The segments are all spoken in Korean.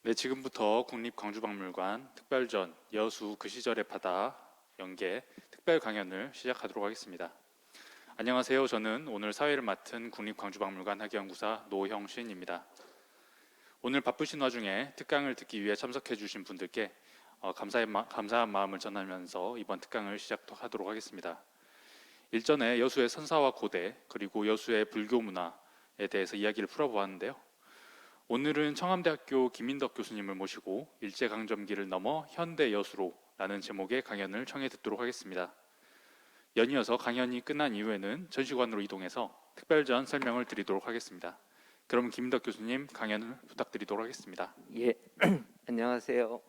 네, 지금부터 국립광주박물관 특별전 여수 그 시절의 바다 연계 특별 강연을 시작하도록 하겠습니다. 안녕하세요. 저는 오늘 사회를 맡은 국립광주박물관 학예연구사 노형신입니다. 오늘 바쁘신 와중에 특강을 듣기 위해 참석해 주신 분들께 감사한 마음을 전하면서 이번 특강을 시작하도록 하겠습니다. 일전에 여수의 선사와 고대 그리고 여수의 불교 문화에 대해서 이야기를 풀어보았는데요. 오늘은 청암대학교 김인덕 교수님을 모시고 일제강점기를 넘어 현대 여수로 라는 제목의 강연을 청해 듣도록 하겠습니다. 연이어서 강연이 끝난 이후에는 전시관으로 이동해서 특별전 설명을 드리도록 하겠습니다. 그럼 김인덕 교수님 강연을 부탁드리도록 하겠습니다. 예, 안녕하세요.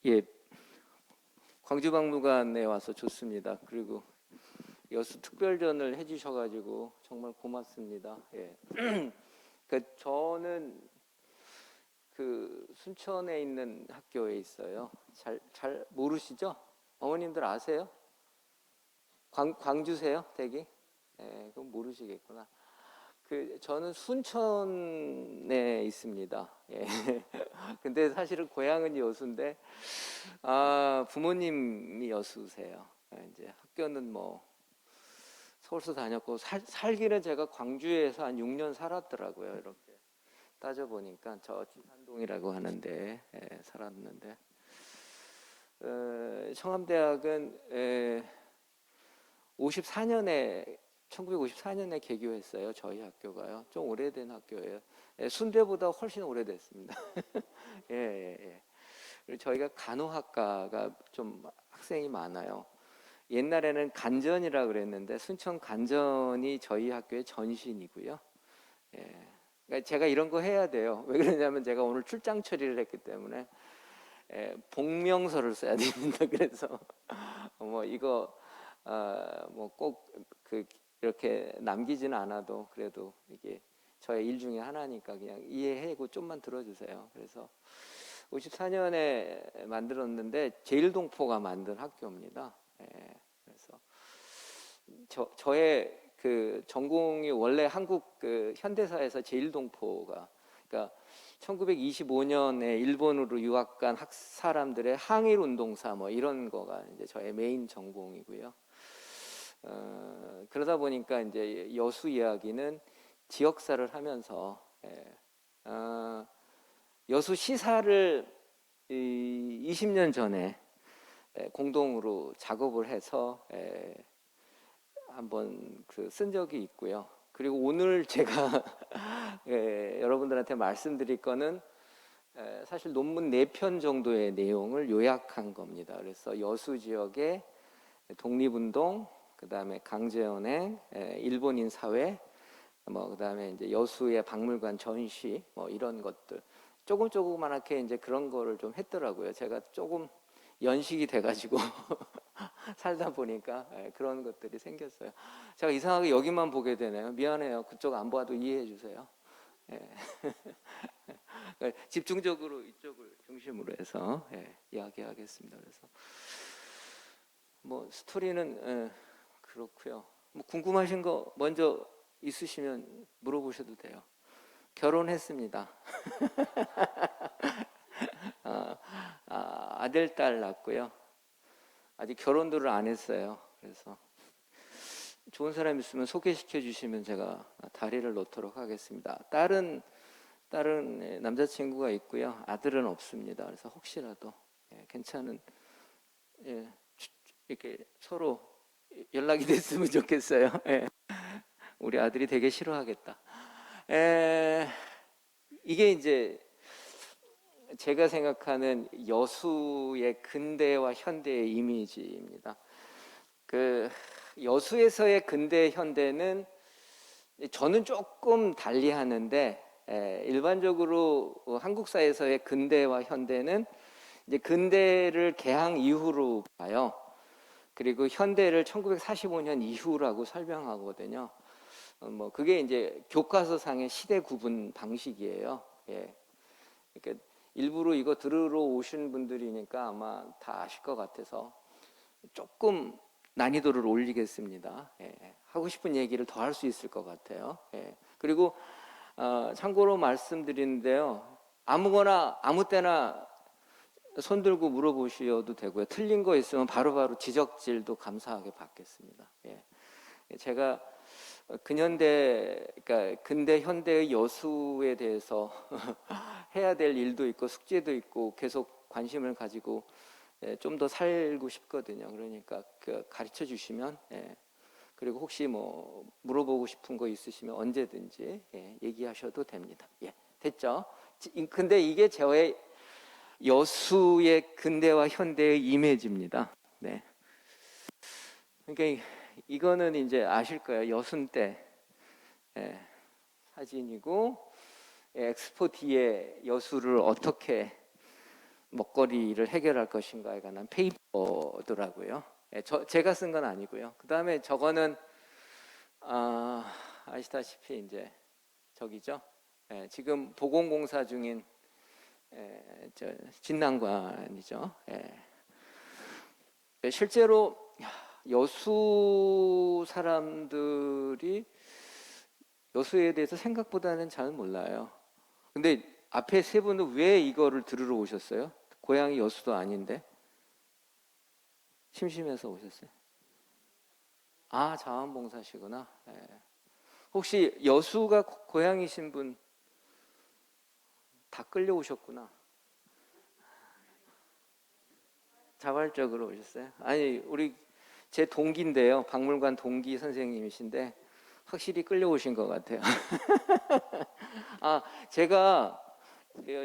예, 광주박물관에 와서 좋습니다. 그리고 여수 특별전을 해주셔가지고 정말 고맙습니다. 예, 저는 그 순천에 있는 학교에 있어요. 잘 모르시죠? 어머님들 아세요? 광주세요, 댁이? 예, 그럼 모르시겠구나. 저는 순천에 있습니다. 예. 근데 사실은 고향은 여수인데, 부모님이 여수세요. 예, 이제 학교는 뭐 서울서 다녔고, 살기는 제가 광주에서 한 6년 살았더라고요. 이렇게 따져보니까 저 지산동이라고 하는데 살았는데, 청암대학은 1954년에 개교했어요. 저희 학교가요. 좀 오래된 학교예요. 순대보다 훨씬 오래됐습니다. 예. 그리고 저희가 간호학과가 좀 학생이 많아요. 옛날에는 간전이라 그랬는데 순천 간전이 저희 학교의 전신이고요. 예. 그러니까 제가 이런 거 해야 돼요. 왜 그러냐면 제가 오늘 출장 처리를 했기 때문에 복명서를 써야 됩니다. 그래서 뭐 이거 뭐 꼭 이렇게 남기지는 않아도 그래도 이게 저의 일 중에 하나니까 그냥 이해하고 좀만 들어주세요. 그래서 54년에 만들었는데 제일동포가 만든 학교입니다. 그래서 저의 그 전공이 원래 한국 그 현대사에서 제일동포가, 그러니까 1925년에 일본으로 유학 간 사람들의 항일 운동사 뭐 이런 거가 이제 저의 메인 전공이고요. 그러다 보니까 이제 여수 이야기는 지역사를 하면서 여수 시사를 20년 전에 공동으로 작업을 해서 한번 쓴 적이 있고요. 그리고 오늘 제가 여러분들한테 말씀드릴 거는 사실 논문 4편 정도의 내용을 요약한 겁니다. 그래서 여수 지역의 독립운동, 그 다음에 강제연행, 일본인 사회, 뭐 그다음에 이제 여수의 박물관 전시, 뭐 이런 것들 조그맣게 이제 그런 거를 좀 했더라고요. 제가 조금 연식이 돼가지고 살다 보니까 그런 것들이 생겼어요. 제가 이상하게 여기만 보게 되네요. 미안해요. 그쪽 안 봐도 이해해 주세요. 집중적으로 이쪽을 중심으로 해서 이야기하겠습니다. 그래서 뭐 스토리는 그렇고요. 뭐 궁금하신 거 먼저 있으시면 물어보셔도 돼요. 결혼했습니다. 아들, 딸 낳았고요. 아직 결혼들을 안 했어요. 그래서 좋은 사람 있으면 소개시켜 주시면 제가 다리를 놓도록 하겠습니다. 딸은 남자친구가 있고요. 아들은 없습니다. 그래서 혹시라도 괜찮은 이렇게 서로 연락이 됐으면 좋겠어요. 우리 아들이 되게 싫어하겠다. 이게 이제 제가 생각하는 여수의 근대와 현대의 이미지입니다. 그 여수에서의 근대 현대는 저는 조금 달리 하는데 일반적으로 한국사에서의 근대와 현대는 이제 근대를 개항 이후로 봐요. 그리고 현대를 1945년 이후라고 설명하거든요. 뭐 그게 이제 교과서상의 시대 구분 방식이에요. 그러니까 일부러 이거 들으러 오신 분들이니까 아마 다 아실 것 같아서 조금 난이도를 올리겠습니다. 예, 하고 싶은 얘기를 더 할 수 있을 것 같아요. 예, 그리고 참고로 말씀드리는데요. 아무거나 아무 때나 손 들고 물어보셔도 되고요. 틀린 거 있으면 바로바로 지적질도 감사하게 받겠습니다. 예. 제가 근현대, 그러니까 근대 현대의 여수에 대해서 해야 될 일도 있고 숙제도 있고 계속 관심을 가지고 좀 더 살고 싶거든요. 그러니까 가르쳐 주시면, 그리고 혹시 뭐 물어보고 싶은 거 있으시면 언제든지 얘기하셔도 됩니다. 예, 됐죠? 근데 이게 저의 여수의 근대와 현대의 이미지입니다. 네. 그러니까 이거는 이제 아실 거예요. 여순 때 사진이고, 엑스포 뒤에 여수를 어떻게 먹거리를 해결할 것인가에 관한 페이퍼더라고요. 제가 쓴 건 아니고요. 그 다음에 저거는 아시다시피 이제 저기죠. 지금 보건공사 중인 진난관이죠. 실제로 여수 사람들이 여수에 대해서 생각보다는 잘 몰라요. 근데 앞에 세 분은 왜 이거를 들으러 오셨어요? 고향이 여수도 아닌데 심심해서 오셨어요? 아, 자원봉사시구나. 혹시 여수가 고향이신 분 다 끌려오셨구나. 자발적으로 오셨어요? 아니, 우리 제 동기인데요. 박물관 동기 선생님이신데 확실히 끌려오신 것 같아요. 제가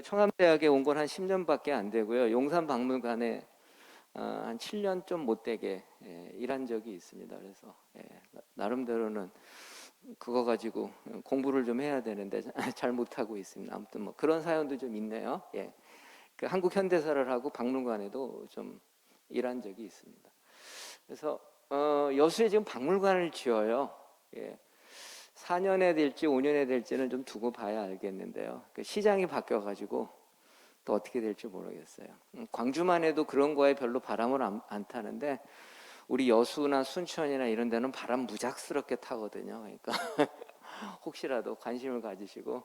청암대학에 온 건 한 10년밖에 안 되고요. 용산박물관에 한 7년 좀 못 되게 일한 적이 있습니다. 그래서 나름대로는 그거 가지고 공부를 좀 해야 되는데 잘 못하고 있습니다. 아무튼 뭐 그런 사연도 좀 있네요. 그 한국 현대사를 하고 박물관에도 좀 일한 적이 있습니다. 그래서 여수에 지금 박물관을 지어요. 4년에 될지 5년에 될지는 좀 두고 봐야 알겠는데요. 그 시장이 바뀌어가지고 또 어떻게 될지 모르겠어요. 광주만 해도 그런 거에 별로 바람을 안 타는데 우리 여수나 순천이나 이런 데는 바람 무작스럽게 타거든요. 그러니까 혹시라도 관심을 가지시고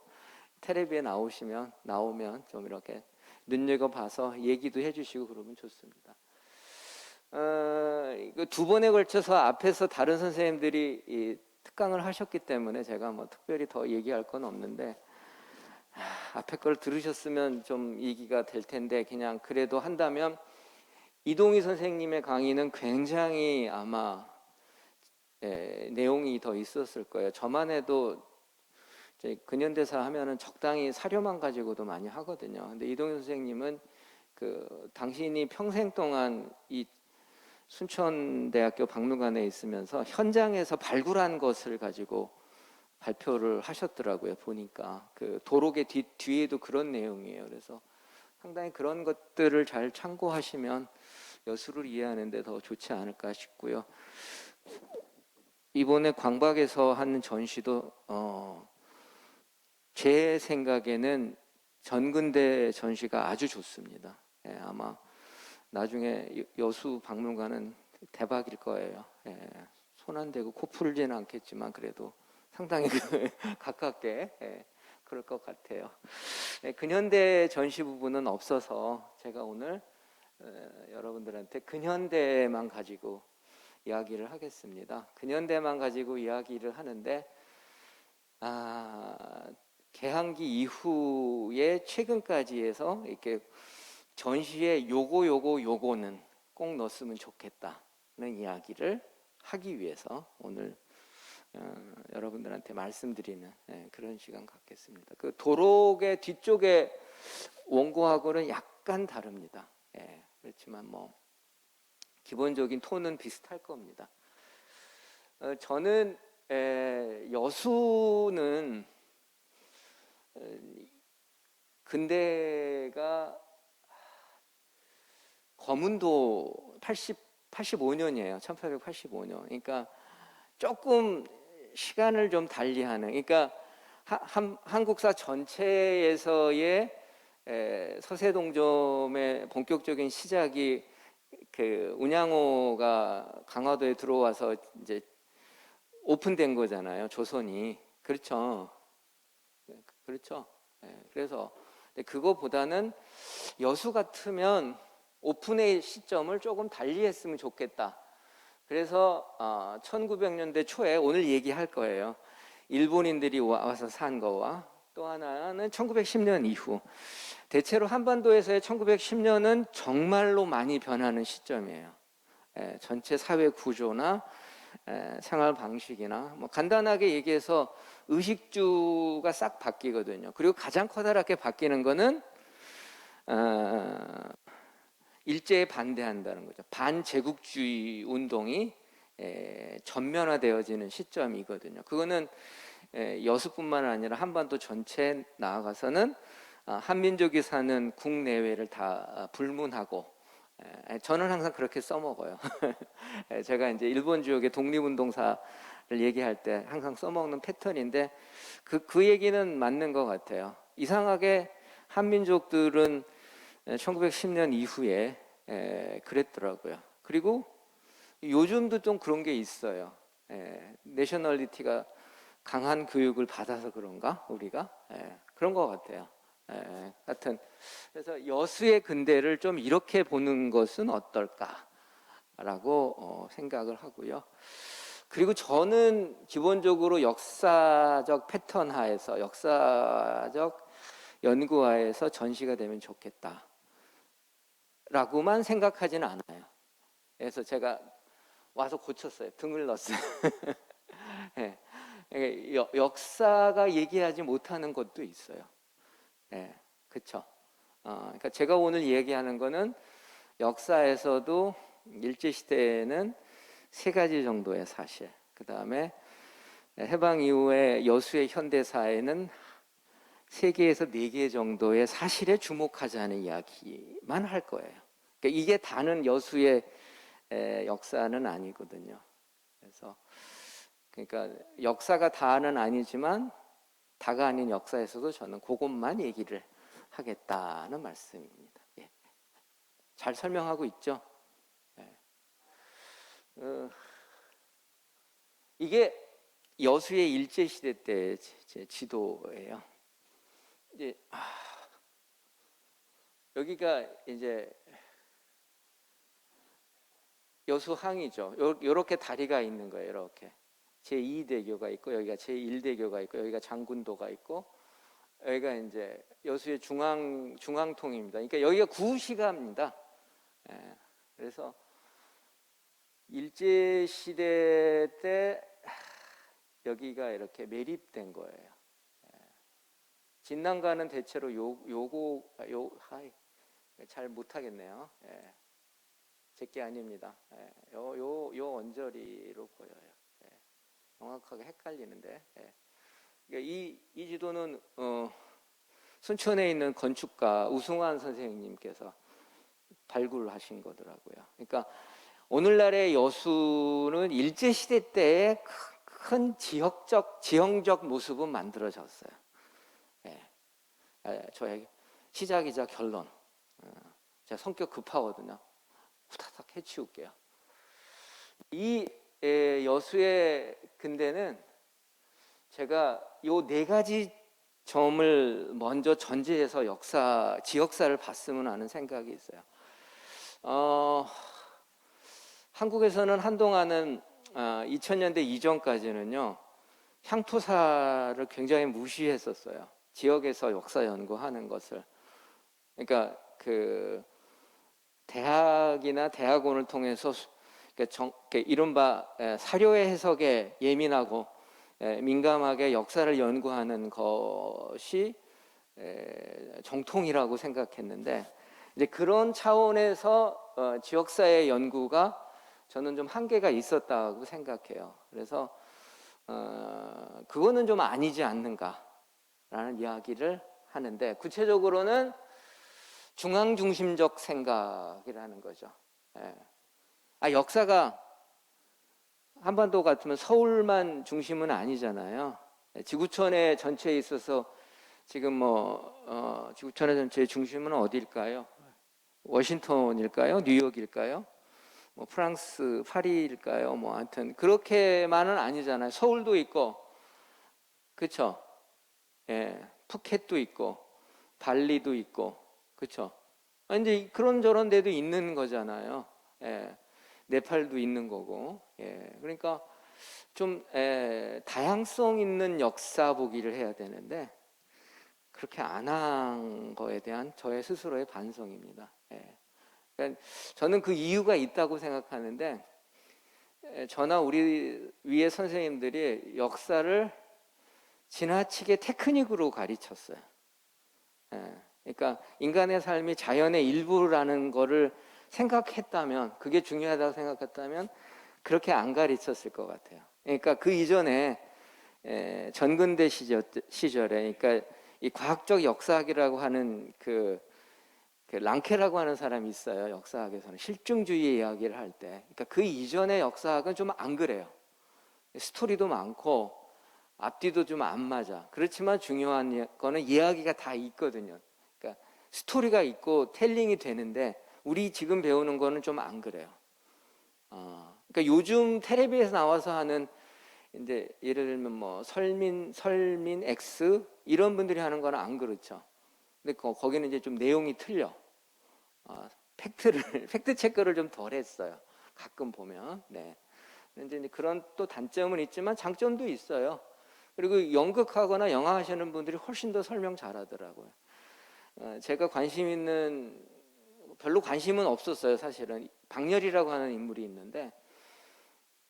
텔레비에 나오면 좀 이렇게 눈여겨봐서 얘기도 해주시고 그러면 좋습니다. 두 번에 걸쳐서 앞에서 다른 선생님들이 이 특강을 하셨기 때문에 제가 뭐 특별히 더 얘기할 건 없는데 앞에 걸 들으셨으면 좀 얘기가 될 텐데 그냥 그래도 한다면 이동희 선생님의 강의는 굉장히 아마 내용이 더 있었을 거예요. 저만 해도 이제 근현대사 하면은 적당히 사료만 가지고도 많이 하거든요. 근데 이동희 선생님은 당신이 평생 동안 이 순천대학교 박물관에 있으면서 현장에서 발굴한 것을 가지고 발표를 하셨더라고요. 보니까 그 도록의 뒤에도 그런 내용이에요. 그래서 상당히 그런 것들을 잘 참고하시면 여수를 이해하는 데 더 좋지 않을까 싶고요. 이번에 광박에서 하는 전시도 제 생각에는 전근대 전시가 아주 좋습니다. 아마 나중에 여수 박물관은 대박일 거예요. 손 안 대고 코 풀지는 않겠지만 그래도 상당히 가깝게 그럴 것 같아요. 근현대 전시 부분은 없어서 제가 오늘 여러분들한테 근현대만 가지고 이야기를 하겠습니다. 근현대만 가지고 이야기를 하는데 개항기 이후에 최근까지 해서 이렇게 전시에 요거는 꼭 넣었으면 좋겠다는 이야기를 하기 위해서 오늘 여러분들한테 말씀드리는 그런 시간 갖겠습니다. 그 도록의 뒤쪽에 원고하고는 약간 다릅니다. 그렇지만 뭐 기본적인 톤은 비슷할 겁니다. 저는 여수는 근대가 거문도 85년이에요. 1885년. 그러니까 조금 시간을 좀 달리하는. 그러니까 한국사 전체에서의 서세동점의 본격적인 시작이 그 운양호가 강화도에 들어와서 이제 오픈된 거잖아요. 조선이. 그렇죠. 그렇죠. 그래서 그거보다는 여수 같으면 오픈의 시점을 조금 달리 했으면 좋겠다. 그래서 1900년대 초에 오늘 얘기할 거예요. 일본인들이 와서 산 거와 또 하나는 1910년 이후. 대체로 한반도에서의 1910년은 정말로 많이 변하는 시점이에요. 전체 사회 구조나 생활 방식이나 뭐 간단하게 얘기해서 의식주가 싹 바뀌거든요. 그리고 가장 커다랗게 바뀌는 거는 일제에 반대한다는 거죠. 반제국주의 운동이 전면화되어지는 시점이거든요. 그거는 여수뿐만 아니라 한반도 전체에 나아가서는 한민족이 사는 국내외를 다 불문하고, 저는 항상 그렇게 써먹어요. 제가 이제 일본 지역의 독립운동사를 얘기할 때 항상 써먹는 패턴인데 그 얘기는 맞는 것 같아요. 이상하게 한민족들은 1910년 이후에 그랬더라고요. 그리고 요즘도 좀 그런 게 있어요. 내셔널리티가 강한 교육을 받아서 그런가 우리가 그런 것 같아요. 하여튼 그래서 여수의 근대를 좀 이렇게 보는 것은 어떨까라고 생각을 하고요. 그리고 저는 기본적으로 역사적 패턴 하에서 역사적 연구하에서 전시가 되면 좋겠다 라고만 생각하지는 않아요. 그래서 제가 와서 고쳤어요. 등을 넣었어요. 역사가 얘기하지 못하는 것도 있어요. 그렇죠. 그러니까 제가 오늘 얘기하는 거는 역사에서도 일제시대에는 세 가지 정도의 사실, 그 다음에 해방 이후에 여수의 현대사에는 3개에서 4개 정도의 사실에 주목하자는 이야기만 할 거예요. 그러니까 이게 다는 여수의 역사는 아니거든요. 그래서 그러니까 역사가 다는 아니지만 다가 아닌 역사에서도 저는 그것만 얘기를 하겠다는 말씀입니다. 잘 설명하고 있죠? 이게 여수의 일제시대 때 제 지도예요. 이제 여기가 이제 여수항이죠. 요렇게 다리가 있는 거예요. 이렇게 제2대교가 있고 여기가 제1대교가 있고 여기가 장군도가 있고 여기가 이제 여수의 중앙통입니다. 그러니까 여기가 구시가입니다. 그래서 일제시대 때 여기가 이렇게 매립된 거예요. 진난가는 대체로 잘 못하겠네요. 제게 아닙니다. 요 언저리로 보여요. 정확하게 헷갈리는데. 그러니까 이 지도는 순천에 있는 건축가 우승환 선생님께서 발굴하신 거더라고요. 그러니까 오늘날의 여수는 일제시대 때의 큰 지형적 모습은 만들어졌어요. 저의 시작이자 결론. 제가 성격 급하거든요. 후다닥 해치울게요. 이 여수의 근대는 제가 요 4가지 점을 먼저 전제해서 지역사를 봤으면 하는 생각이 있어요. 한국에서는 한동안은 2000년대 이전까지는요 향토사를 굉장히 무시했었어요. 지역에서 역사 연구하는 것을. 그러니까 그 대학이나 대학원을 통해서 이른바 사료의 해석에 예민하고 민감하게 역사를 연구하는 것이 정통이라고 생각했는데 이제 그런 차원에서 지역사의 연구가 저는 좀 한계가 있었다고 생각해요. 그래서 그거는 좀 아니지 않는가라는 이야기를 하는데 구체적으로는 중앙중심적 생각이라는 거죠. 역사가 한반도 같으면 서울만 중심은 아니잖아요. 지구촌의 전체에 있어서 지금 지구촌의 전체의 중심은 어디일까요? 워싱턴일까요? 뉴욕일까요? 뭐 프랑스 파리일까요? 뭐 하여튼 그렇게만은 아니잖아요. 서울도 있고, 그렇죠? 예, 푸켓도 있고, 발리도 있고, 그렇죠? 이제 그런저런 데도 있는 거잖아요. 예, 네팔도 있는 거고, 예, 그러니까 좀 다양성 있는 역사 보기를 해야 되는데 그렇게 안 한 거에 대한 저의 스스로의 반성입니다. 예. 그러니까 저는 그 이유가 있다고 생각하는데 저나 우리 위에 선생님들이 역사를 지나치게 테크닉으로 가르쳤어요. 예. 그러니까 인간의 삶이 자연의 일부라는 거를 생각했다면, 그게 중요하다고 생각했다면 그렇게 안 가르쳤을 것 같아요. 그러니까 그 이전에 전근대 시절에, 그러니까 이 과학적 역사학이라고 하는 그 랑케라고 하는 사람이 있어요. 역사학에서는 실증주의 이야기를 할 때, 그러니까 그 이전의 역사학은 좀 안 그래요. 스토리도 많고 앞뒤도 좀 안 맞아. 그렇지만 중요한 거는 이야기가 다 있거든요. 그러니까 스토리가 있고 텔링이 되는데 우리 지금 배우는 거는 좀 안 그래요. 그러니까 요즘 텔레비에서 나와서 하는 이제 예를 들면 뭐 설민 X 이런 분들이 하는 거는 안 그렇죠. 근데 거기는 이제 좀 내용이 틀려. 팩트 체크를 좀 덜 했어요. 가끔 보면. 네. 근데 이제 그런 또 단점은 있지만 장점도 있어요. 그리고 연극하거나 영화 하시는 분들이 훨씬 더 설명 잘하더라고요. 제가 관심 있는, 별로 관심은 없었어요, 사실은. 박렬이라고 하는 인물이 있는데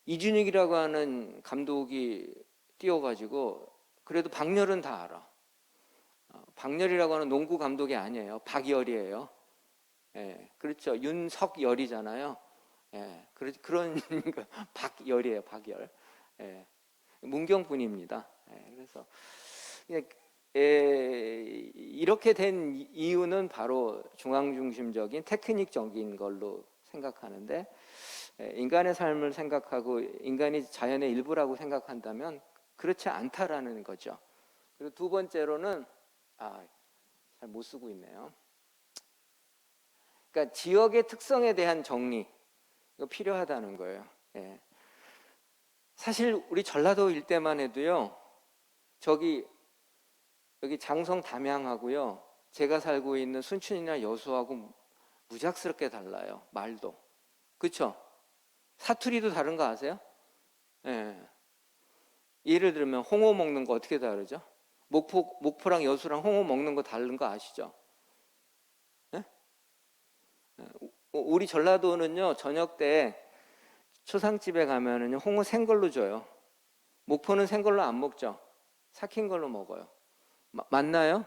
이준익이라고 하는 감독이 띄워가지고, 그래도 박렬은 다 알아. 박렬이라고 하는 농구 감독이 아니에요. 박열이에요. 예, 그렇죠. 윤석열이잖아요. 예, 그런 박열이에요. 박열. 예, 문경분입니다. 예, 그래서 이렇게 된 이유는 바로 중앙중심적인 테크닉적인 걸로 생각하는데, 인간의 삶을 생각하고 인간이 자연의 일부라고 생각한다면 그렇지 않다라는 거죠. 그리고 두 번째로는 잘 못 쓰고 있네요. 그러니까 지역의 특성에 대한 정리, 이거 필요하다는 거예요. 예. 사실 우리 전라도 일대만 해도요, 여기 장성 담양하고요, 제가 살고 있는 순천이나 여수하고 무작스럽게 달라요. 말도. 그렇죠? 사투리도 다른 거 아세요? 예. 예를 들면 홍어 먹는 거 어떻게 다르죠? 목포랑 여수랑 홍어 먹는 거 다른 거 아시죠? 예? 우리 전라도는요, 저녁 때 초상집에 가면은요, 홍어 생걸로 줘요. 목포는 생걸로 안 먹죠. 삭힌 걸로 먹어요. 맞나요?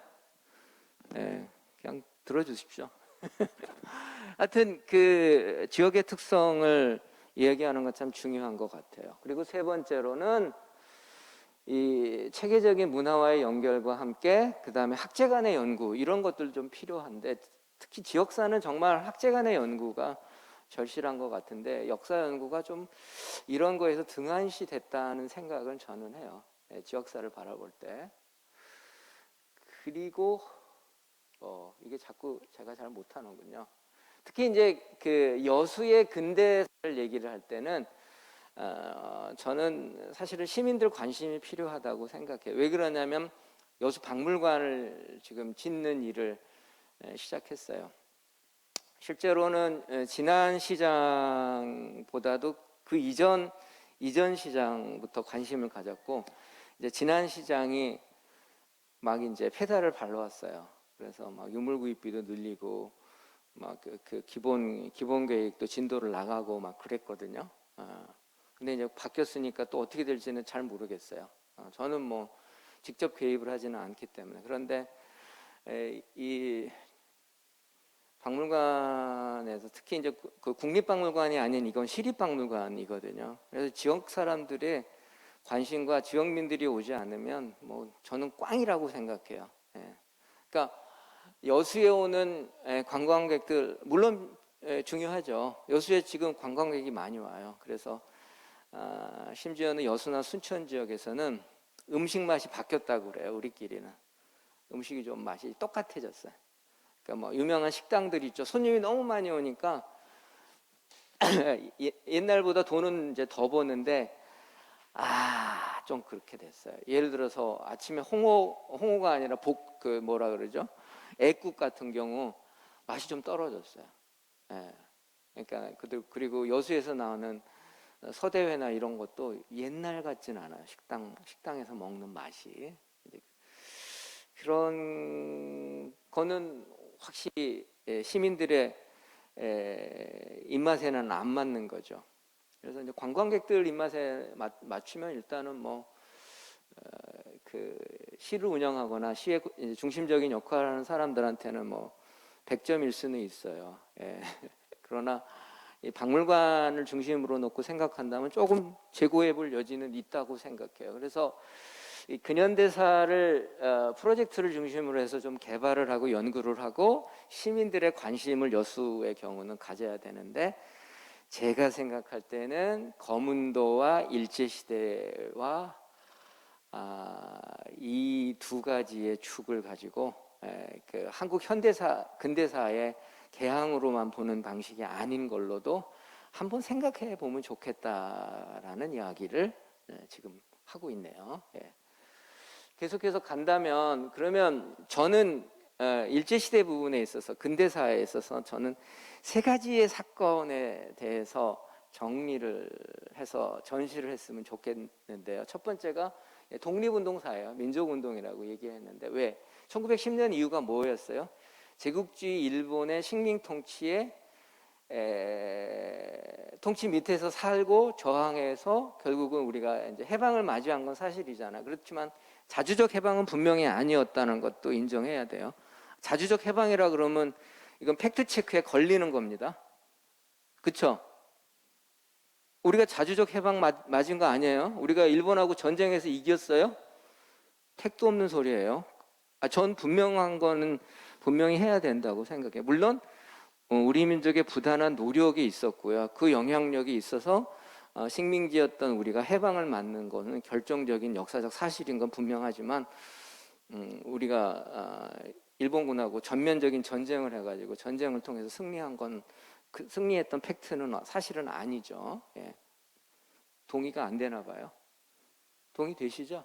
네, 그냥 들어주십시오. 하여튼 그 지역의 특성을 이야기하는 건 참 중요한 것 같아요. 그리고 세 번째로는 이 체계적인 문화와의 연결과 함께 그 다음에 학제 간의 연구, 이런 것들 좀 필요한데, 특히 지역사는 정말 학제 간의 연구가 절실한 것 같은데 역사 연구가 좀 이런 거에서 등한시 됐다는 생각을 저는 해요. 지역사를 바라볼 때. 그리고 이게 자꾸 제가 잘 못하는군요. 특히 이제 그 여수의 근대사를 얘기를 할 때는 저는 사실은 시민들 관심이 필요하다고 생각해요. 왜 그러냐면 여수 박물관을 지금 짓는 일을 시작했어요. 실제로는 지난 시장보다도 그 이전 시장부터 관심을 가졌고, 이제 지난 시장이 막 이제 페달을 밟아왔어요. 그래서 막 유물구입비도 늘리고 막 그 기본 계획도 진도를 나가고 막 그랬거든요. 근데 이제 바뀌었으니까 또 어떻게 될지는 잘 모르겠어요. 저는 뭐 직접 개입을 하지는 않기 때문에. 그런데 이 박물관에서 특히 이제 그 국립박물관이 아닌 이건 시립박물관이거든요. 그래서 지역 사람들의 관심과 지역민들이 오지 않으면 뭐 저는 꽝이라고 생각해요. 그러니까 여수에 오는 관광객들 물론 중요하죠. 여수에 지금 관광객이 많이 와요. 그래서 심지어는 여수나 순천 지역에서는 음식 맛이 바뀌었다고 그래요. 우리끼리는. 음식이 좀 맛이 똑같아졌어요. 그러니까 뭐 유명한 식당들 있죠. 손님이 너무 많이 오니까 옛날보다 돈은 이제 더 버는데 좀 그렇게 됐어요. 예를 들어서 아침에 홍어가 아니라 그 뭐라 그러죠? 애국 같은 경우 맛이 좀 떨어졌어요. 예. 그러니까 그리고 여수에서 나오는 서대회나 이런 것도 옛날 같진 않아요. 식당에서 먹는 맛이. 그런 거는 확실히 시민들의 입맛에는 안 맞는 거죠. 그래서 이제 관광객들 입맛에 맞추면 일단은 그 시를 운영하거나 시의 중심적인 역할을 하는 사람들한테는 100점일 수는 있어요. 예. 그러나 이 박물관을 중심으로 놓고 생각한다면 조금 재고해 볼 여지는 있다고 생각해요. 그래서 이 근현대사를 프로젝트를 중심으로 해서 좀 개발을 하고 연구를 하고 시민들의 관심을 여수의 경우는 가져야 되는데, 제가 생각할 때는 검은도와 일제시대와 이 두 가지의 축을 가지고 그 한국 현대사 근대사의 개항으로만 보는 방식이 아닌 걸로도 한번 생각해 보면 좋겠다라는 이야기를 지금 하고 있네요. 계속해서 간다면, 그러면 저는 일제시대 부분에 있어서 근대사에 있어서 저는 세 가지의 사건에 대해서 정리를 해서 전시를 했으면 좋겠는데요. 첫 번째가 독립운동사예요. 민족운동이라고 얘기했는데, 왜? 1910년 이유가 뭐였어요? 제국주의 일본의 식민 통치에 통치 밑에서 살고 저항해서 결국은 우리가 이제 해방을 맞이한 건 사실이잖아. 그렇지만 자주적 해방은 분명히 아니었다는 것도 인정해야 돼요. 자주적 해방이라 그러면 이건 팩트 체크에 걸리는 겁니다. 그렇죠? 우리가 자주적 해방 맞은 거 아니에요? 우리가 일본하고 전쟁에서 이겼어요? 택도 없는 소리예요. 전 분명한 거는 분명히 해야 된다고 생각해요. 물론 우리 민족의 부단한 노력이 있었고요. 그 영향력이 있어서 식민지였던 우리가 해방을 맞는 것은 결정적인 역사적 사실인 건 분명하지만, 우리가 일본군하고 전면적인 전쟁을 해가지고 전쟁을 통해서 승리한 건 승리했던 팩트는 사실은 아니죠. 동의가 안 되나 봐요. 동의되시죠?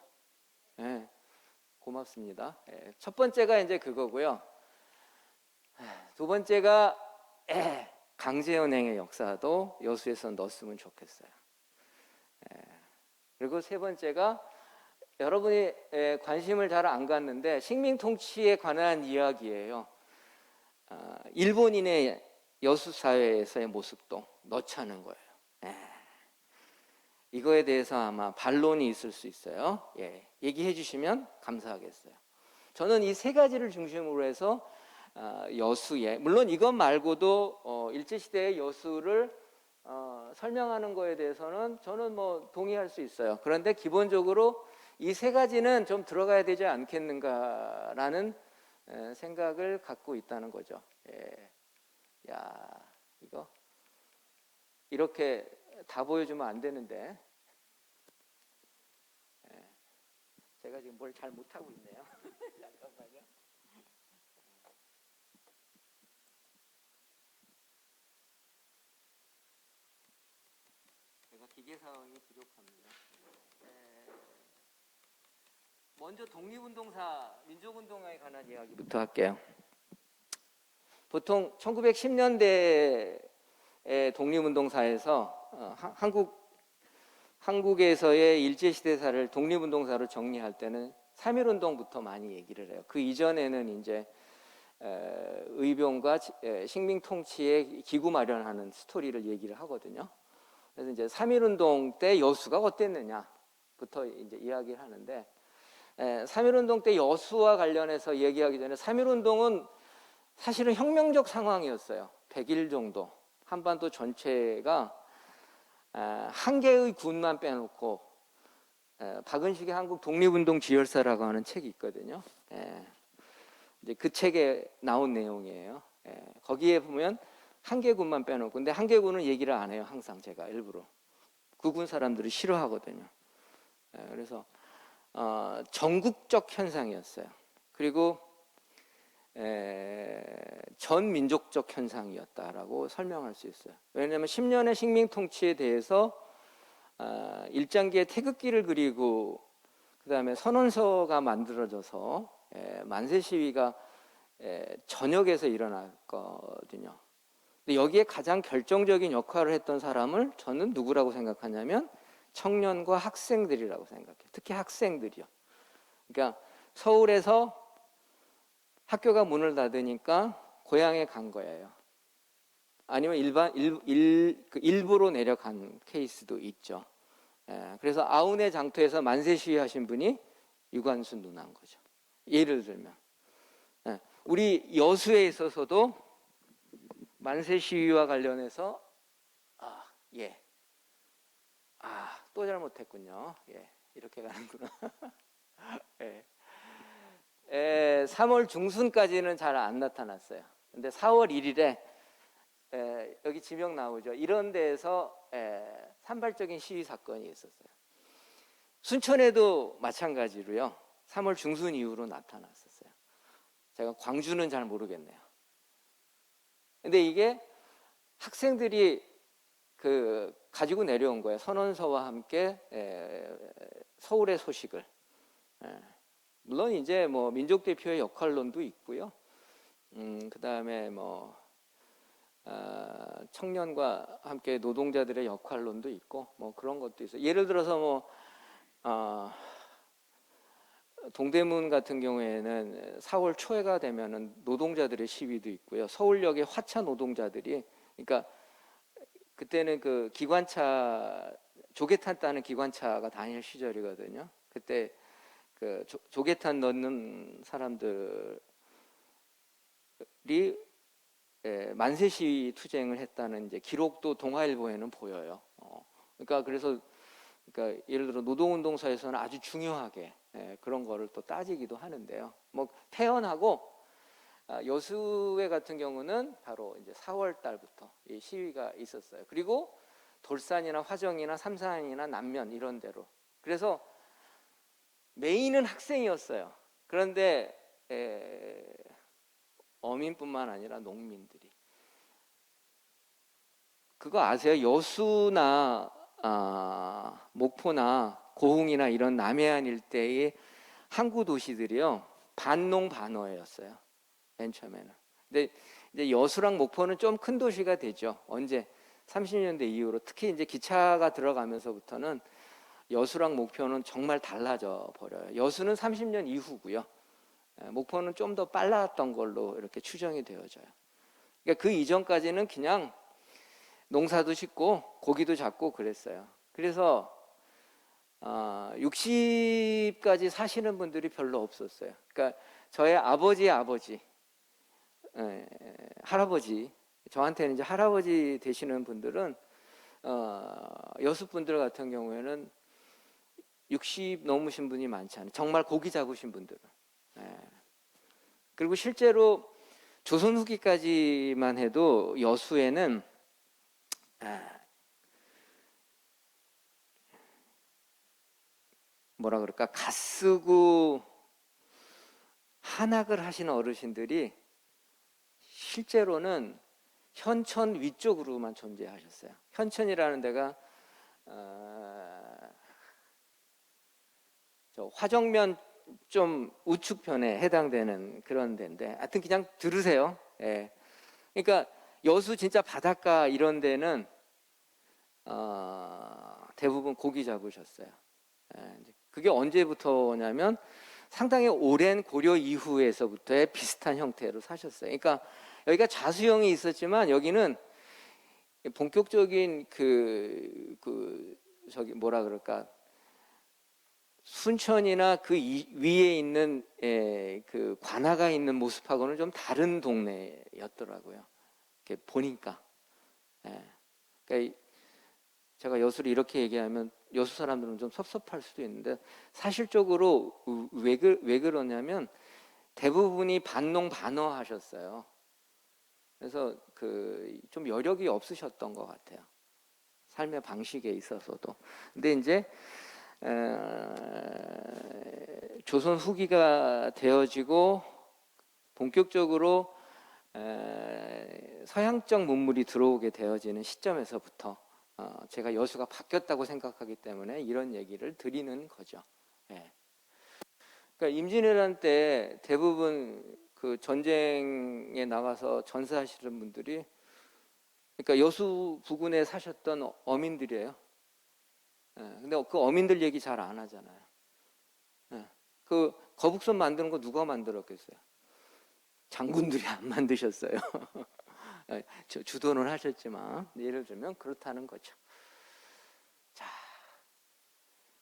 고맙습니다. 첫 번째가 이제 그거고요. 두 번째가 강제연행의 역사도 여수에서 넣었으면 좋겠어요. 그리고 세 번째가 여러분이 관심을 잘 안 갖는데 식민 통치에 관한 이야기예요. 일본인의 여수 사회에서의 모습도 넣자는 거예요. 이거에 대해서 아마 반론이 있을 수 있어요. 얘기해 주시면 감사하겠어요. 저는 이 세 가지를 중심으로 해서 여수에, 물론 이것 말고도 일제시대의 여수를 설명하는 거에 대해서는 저는 동의할 수 있어요. 그런데 기본적으로 이 세 가지는 좀 들어가야 되지 않겠는가라는 생각을 갖고 있다는 거죠. 이거 이렇게 다 보여주면 안 되는데 제가 지금 뭘 잘 못하고 있네요. 잠깐만요. 제가 기계 사항이 부족합니다. 먼저 독립운동사, 민족운동에 관한 이야기부터 할게요. 보통 1910년대의 독립운동사에서 한국에서의 일제시대사를 독립운동사로 정리할 때는 3.1운동부터 많이 얘기를 해요. 그 이전에는 이제 의병과 식민 통치의 기구 마련하는 스토리를 얘기를 하거든요. 그래서 이제 3.1운동 때 여수가 어땠느냐부터 이제 이야기를 하는데, 3.1운동 때 여수와 관련해서 얘기하기 전에 3.1운동은 사실은 혁명적 상황이었어요. 100일 정도 한반도 전체가 한 개의 군만 빼놓고, 박은식의 한국 독립운동 지열사라고 하는 책이 있거든요. 이제 그 책에 나온 내용이에요. 거기에 보면 한 개 군만 빼놓고, 근데 한 개 군은 얘기를 안 해요. 항상 제가 일부러 그 군 사람들이 싫어하거든요. 그래서 전국적 현상이었어요. 그리고 전 민족적 현상이었다라고 설명할 수 있어요. 왜냐하면 10년의 식민 통치에 대해서 일장기의 태극기를 그리고 그다음에 선언서가 만들어져서 만세 시위가 전역에서 일어났거든요. 근데 여기에 가장 결정적인 역할을 했던 사람을 저는 누구라고 생각하냐면 청년과 학생들이라고 생각해요. 특히 학생들이요. 그러니까 서울에서 학교가 문을 닫으니까 고향에 간 거예요. 아니면 일부로 내려간 케이스도 있죠. 그래서 아운의 장터에서 만세 시위하신 분이 유관순 누나인 거죠. 예를 들면 우리 여수에 있어서도 만세 시위와 관련해서 또 잘못했군요. 이렇게 가는구나. 3월 중순까지는 잘 안 나타났어요. 근데 4월 1일에 여기 지명 나오죠. 이런 데에서 산발적인 시위 사건이 있었어요. 순천에도 마찬가지로요. 3월 중순 이후로 나타났었어요. 제가 광주는 잘 모르겠네요. 근데 이게 학생들이 가지고 내려온 거예요. 선언서와 함께 서울의 소식을. 물론 이제 뭐 민족 대표의 역할론도 있고요. 그다음에 청년과 함께 노동자들의 역할론도 있고 뭐 그런 것도 있어요. 예를 들어서 동대문 같은 경우에는 4월 초에가 되면은 노동자들의 시위도 있고요. 서울역의 화차 노동자들이 그러니까 그때는 그 기관차 조개탄 따는 기관차가 다닐 시절이거든요. 그때 그 조개탄 넣는 사람들이 만세 시위 투쟁을 했다는 이제 기록도 동아일보에는 보여요. 그러니까 예를 들어 노동운동사에서는 아주 중요하게 그런 거를 또 따지기도 하는데요. 뭐 태연하고 여수회 같은 경우는 바로 이제 4월 달부터 이 시위가 있었어요. 그리고 돌산이나 화정이나 삼산이나 남면 이런 데로. 그래서 메인은 학생이었어요. 그런데 어민뿐만 아니라 농민들이. 그거 아세요? 여수나 목포나 고흥이나 이런 남해안 일대의 항구 도시들이요 반농 반어였어요. 맨 처음에는. 근데 이제 여수랑 목포는 좀 큰 도시가 되죠. 언제 30년대 이후로 특히 이제 기차가 들어가면서부터는 여수랑 목포는 정말 달라져 버려요. 여수는 30년 이후고요. 목포는 좀 더 빨랐던 걸로 이렇게 추정이 되어져요. 그러니까 그 이전까지는 그냥 농사도 짓고 고기도 잡고 그랬어요. 그래서 60까지 사시는 분들이 별로 없었어요. 그러니까 저의 아버지의 아버지, 할아버지, 저한테는 이제 할아버지 되시는 분들은 여수 분들 같은 경우에는 60 넘으신 분이 많지 않아요. 정말 고기 잡으신 분들은. 그리고 실제로 조선 후기까지만 해도 여수에는 뭐라 그럴까 갓쓰고 한학을 하시는 어르신들이 실제로는 현천 위쪽으로만 존재하셨어요. 현천이라는 데가 저 화정면 좀 우측편에 해당되는 그런 데인데 하여튼 그냥 들으세요. 그러니까 여수 진짜 바닷가 이런 데는 대부분 고기 잡으셨어요. 그게 언제부터냐면 상당히 오랜 고려 이후에서부터의 비슷한 형태로 사셨어요. 그러니까 여기가 자수형이 있었지만 여기는 본격적인 저기 뭐라 그럴까 순천이나 그 위에 있는 그 관아가 있는 모습하고는 좀 다른 동네였더라고요. 이렇게 보니까. 그러니까 제가 여수를 이렇게 얘기하면 여수 사람들은 좀 섭섭할 수도 있는데 사실적으로 왜 그러냐면 대부분이 반농 반어 하셨어요. 그래서 좀 여력이 없으셨던 것 같아요. 삶의 방식에 있어서도. 근데 이제 조선 후기가 되어지고 본격적으로 서양적 문물이 들어오게 되어지는 시점에서부터 제가 여수가 바뀌었다고 생각하기 때문에 이런 얘기를 드리는 거죠. 예. 그러니까 임진왜란 때 대부분 그 전쟁에 나가서 전사하시는 분들이 그러니까 여수 부근에 사셨던 어민들이에요. 예. 근데 그 어민들 얘기 잘 안 하잖아요. 예. 그 거북선 만드는 거 누가 만들었겠어요? 장군들이 안 만드셨어요. 주도는 하셨지만 예를 들면 그렇다는 거죠. 자,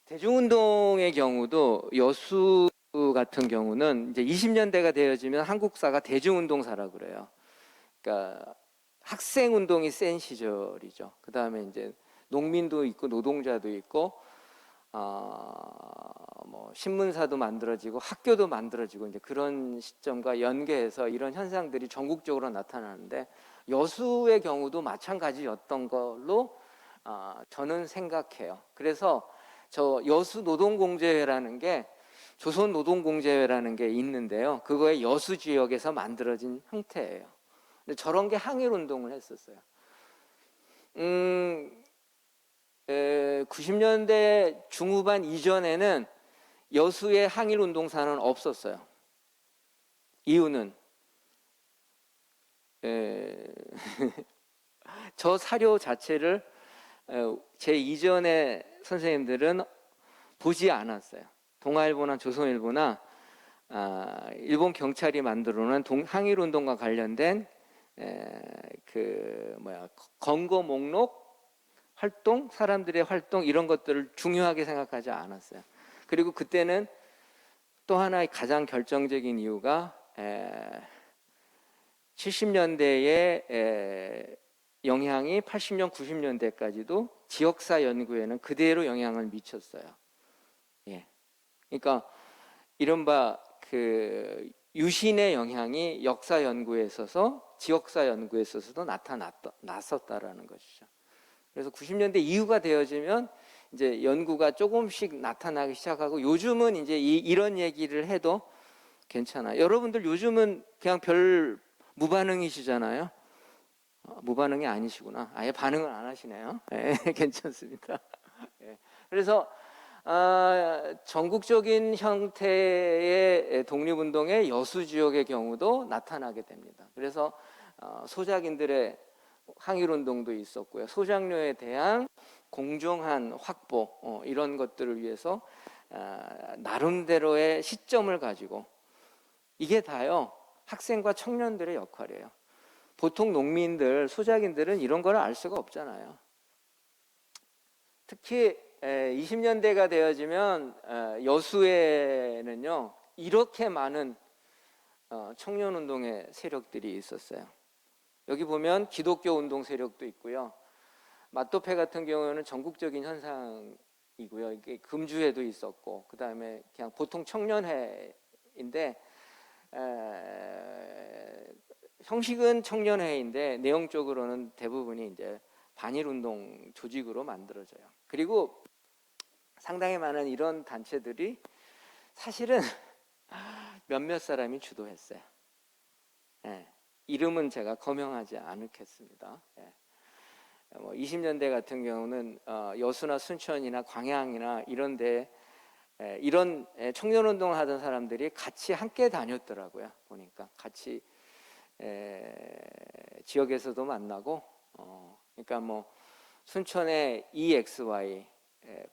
대중운동의 경우도 여수 같은 경우는 이제 20년대가 되어지면 한국사가 대중운동사라고 그래요. 그러니까 학생운동이 센 시절이죠. 그 다음에 이제 농민도 있고 노동자도 있고 뭐 신문사도 만들어지고 학교도 만들어지고 이제 그런 시점과 연계해서 이런 현상들이 전국적으로 나타나는데 여수의 경우도 마찬가지였던 걸로 저는 생각해요. 그래서 저 여수 노동공제회라는 게 조선 노동공제회라는 게 있는데요. 그거의 여수 지역에서 만들어진 형태예요. 근데 저런 게 항일운동을 했었어요. 90년대 중후반 이전에는 여수의 항일운동사는 없었어요. 이유는 저 사료 자체를 제 이전의 선생님들은 보지 않았어요. 동아일보나 조선일보나 일본 경찰이 만들어놓은 항일운동과 관련된 검거 목록 활동, 사람들의 활동 이런 것들을 중요하게 생각하지 않았어요. 그리고 그때는 또 하나의 가장 결정적인 이유가 70년대의 영향이 80년, 90년대까지도 지역사 연구에는 그대로 영향을 미쳤어요. 예. 그러니까 이른바 그 유신의 영향이 역사 연구에 있어서 지역사 연구에 있어서도 나섰다라는 것이죠. 그래서 90년대 이후가 되어지면 이제 연구가 조금씩 나타나기 시작하고 요즘은 이제 이런 얘기를 해도 괜찮아요. 여러분들 요즘은 그냥 별 무반응이시잖아요. 무반응이 아니시구나. 아예 반응을 안 하시네요. 네, 괜찮습니다. 네. 그래서 전국적인 형태의 독립운동의 여수 지역의 경우도 나타나게 됩니다. 그래서 소작인들의 항일운동도 있었고요. 소작료에 대한 공정한 확보 이런 것들을 위해서 나름대로의 시점을 가지고 이게 다요 학생과 청년들의 역할이에요. 보통 농민들, 소작인들은 이런 걸 알 수가 없잖아요. 특히 20년대가 되어지면 여수에는요 이렇게 많은 청년운동의 세력들이 있었어요. 여기 보면 기독교 운동 세력도 있고요. 마토페 같은 경우는 전국적인 현상이고요. 이게 금주회도 있었고, 그 다음에 그냥 보통 청년회인데 형식은 청년회인데 내용적으로는 대부분이 이제 반일운동 조직으로 만들어져요. 그리고 상당히 많은 이런 단체들이 사실은 몇몇 사람이 주도했어요. 예. 이름은 제가 거명하지 않겠습니다. 예. 20년대 같은 경우는 여수나 순천이나 광양이나 이런데 이런 청년운동을 하던 사람들이 같이 함께 다녔더라고요. 보니까 같이 지역에서도 만나고 그러니까 뭐 순천의 EXY,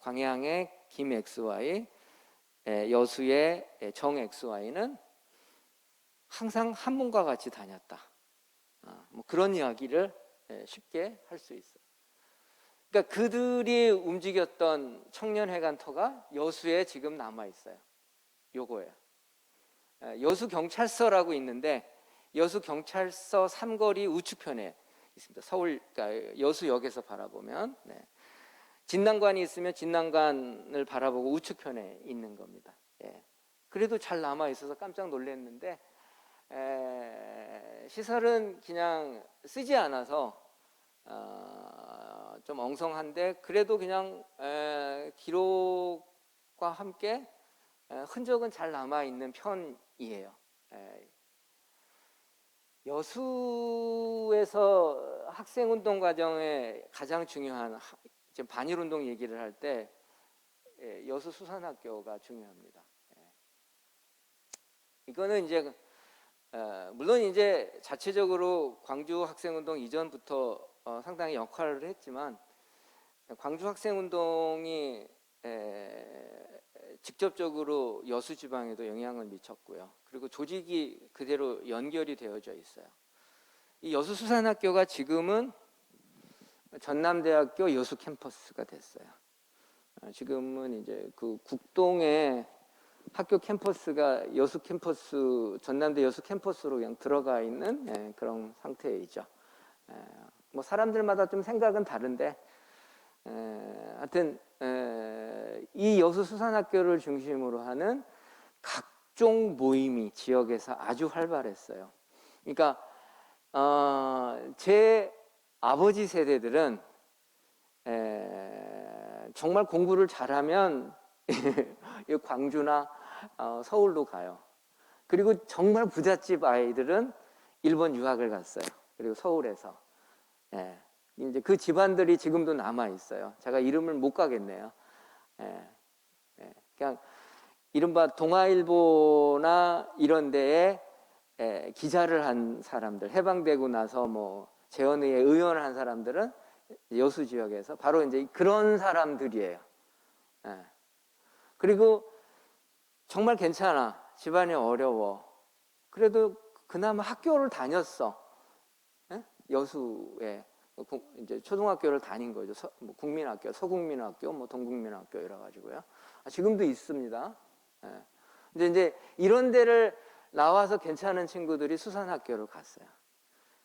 광양의 김 XY, 여수의 정 XY는 항상 한 분과 같이 다녔다. 뭐 그런 이야기를 쉽게 할 수 있어요. 그러니까 그들이 움직였던 청년회관터가 여수에 지금 남아 있어요. 요거예요. 여수 경찰서라고 있는데 여수 경찰서 삼거리 우측편에 있습니다. 서울 그러니까 여수역에서 바라보면 진난관이 있으면 진난관을 바라보고 우측편에 있는 겁니다. 예. 그래도 잘 남아 있어서 깜짝 놀랐는데 시설은 그냥 쓰지 않아서 좀 엉성한데 그래도 그냥 기록 함께 흔적은 잘 남아 있는 편이에요. 여수에서 학생운동 과정에 가장 중요한 지금 반일운동 얘기를 할 때 여수 수산학교가 중요합니다. 이거는 이제 물론 이제 자체적으로 광주 학생운동 이전부터 상당히 역할을 했지만 광주 학생운동이 직접적으로 여수 지방에도 영향을 미쳤고요. 그리고 조직이 그대로 연결이 되어져 있어요. 이 여수 수산학교가 지금은 전남대학교 여수 캠퍼스가 됐어요. 지금은 이제 그 국동에 학교 캠퍼스가 여수 캠퍼스, 전남대 여수 캠퍼스로 그냥 들어가 있는 그런 상태이죠. 뭐 사람들마다 좀 생각은 다른데, 하여튼 이 여수 수산학교를 중심으로 하는 각종 모임이 지역에서 아주 활발했어요. 그러니까 제 아버지 세대들은 정말 공부를 잘하면 광주나 서울로 가요. 그리고 정말 부잣집 아이들은 일본 유학을 갔어요. 그리고 서울에서 이제 그 집안들이 지금도 남아 있어요. 제가 이름을 못 가겠네요. 그냥 이른바 동아일보나 이런 데에 기자를 한 사람들, 해방되고 나서 뭐 재헌의회 의원을 한 사람들은 여수 지역에서 바로 이제 그런 사람들이에요. 그리고 정말 괜찮아. 집안이 어려워. 그래도 그나마 학교를 다녔어. 여수에 이제 초등학교를 다닌 거죠. 뭐 국민학교, 서국민학교, 뭐 동국민학교 이래 가지고요. 지금도 있습니다. 근데 이제 이런 데를 나와서 괜찮은 친구들이 수산학교를 갔어요.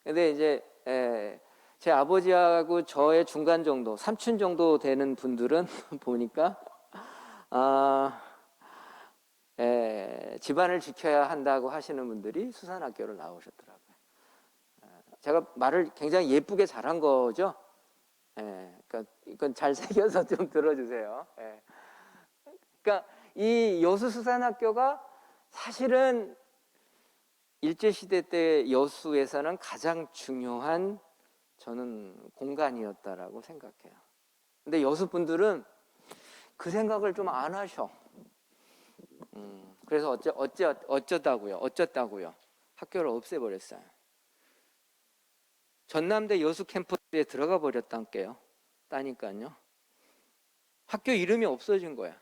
근데 이제 제 아버지하고 저의 중간 정도, 삼촌 정도 되는 분들은 보니까 집안을 지켜야 한다고 하시는 분들이 수산학교를 나오셨더라고요. 제가 말을 굉장히 예쁘게 잘한 거죠. 그러니까 이건 잘 새겨서 좀 들어주세요. 그러니까 이 여수 수산학교가 사실은 일제시대 때 여수에서는 가장 중요한 저는 공간이었다라고 생각해요. 근데 여수 분들은 그 생각을 좀 안 하셔. 그래서 어쩌다고요? 학교를 없애버렸어요. 전남대 여수 캠퍼스에 들어가 버렸다니까요. 따니까요. 학교 이름이 없어진 거야.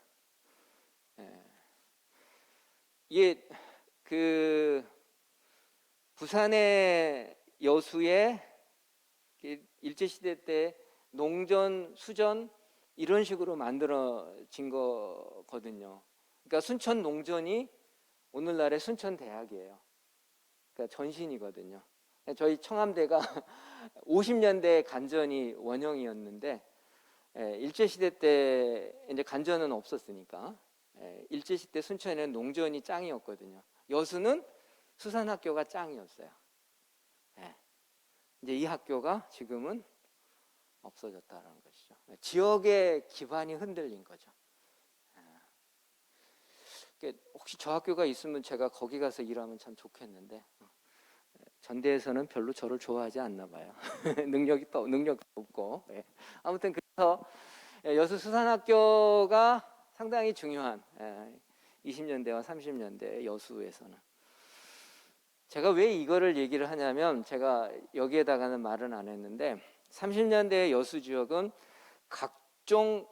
이게 그 부산의 여수에 일제시대 때 농전, 수전 이런 식으로 만들어진 거거든요. 그러니까 순천 농전이 오늘날의 순천대학이에요. 그러니까 전신이거든요. 저희 청암대가 50년대 간전이 원형이었는데 일제시대 때 이제 간전은 없었으니까 일제시대 순천에는 농전이 짱이었거든요. 여수는 수산학교가 짱이었어요. 이제 이 학교가 지금은 없어졌다는 것이죠. 지역의 기반이 흔들린 거죠. 혹시 저 학교가 있으면 제가 거기 가서 일하면 참 좋겠는데 전대에서는 별로 저를 좋아하지 않나 봐요. 능력도 없고. 아무튼 그래서 여수 수산학교가 상당히 중요한 20년대와 30년대 여수에서는. 제가 왜 이거를 얘기를 하냐면 제가 여기에다가는 말은 안 했는데 30년대 여수 지역은 각종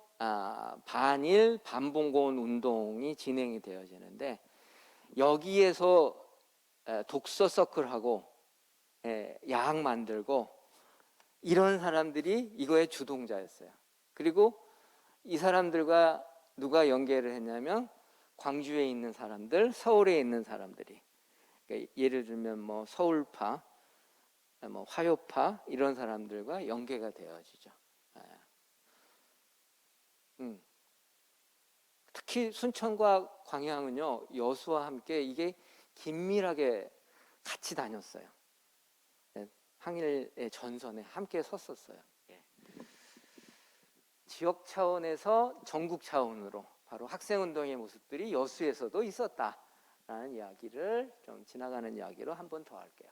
반일 반봉건 운동이 진행이 되어지는데 여기에서 독서 서클하고 야학 만들고 이런 사람들이 이거의 주동자였어요. 그리고 이 사람들과 누가 연계를 했냐면 광주에 있는 사람들, 서울에 있는 사람들이. 그러니까 예를 들면 뭐 서울파, 뭐 화요파 이런 사람들과 연계가 되어지죠. 특히 순천과 광양은요 여수와 함께 이게 긴밀하게 같이 다녔어요. 항일의 전선에 함께 섰었어요. 지역 차원에서 전국 차원으로 바로 학생운동의 모습들이 여수에서도 있었다라는 이야기를 좀 지나가는 이야기로 한 번 더 할게요.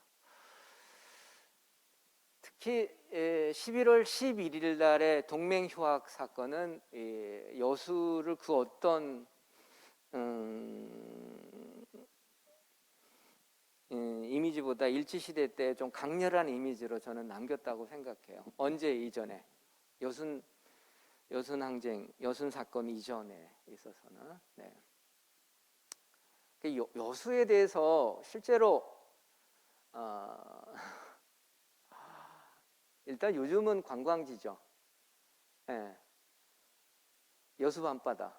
특히 11월 11일 날의 동맹휴학 사건은 여수를 그 어떤 이미지보다 일제시대 때 좀 강렬한 이미지로 저는 남겼다고 생각해요. 언제 이전에? 여순 항쟁, 여순 사건 이전에 있어서는. 네. 여수에 대해서 실제로 일단 요즘은 관광지죠. 네. 여수 밤바다,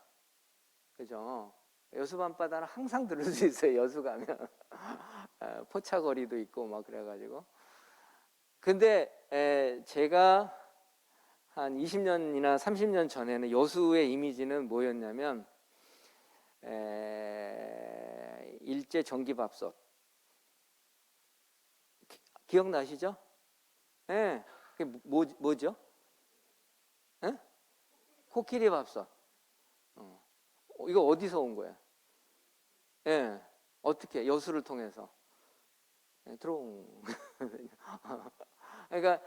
그죠? 여수 밤바다는 항상 들을 수 있어요. 여수 가면 포차거리도 있고 막 그래가지고. 근데 제가 한 20년이나 30년 전에는 여수의 이미지는 뭐였냐면 일제 전기밥솥 기억나시죠? 예, 그게 뭐죠? 예? 코끼리 밥솥. 이거 어디서 온 거야? 예, 어떻게 여수를 통해서 들어온. 그러니까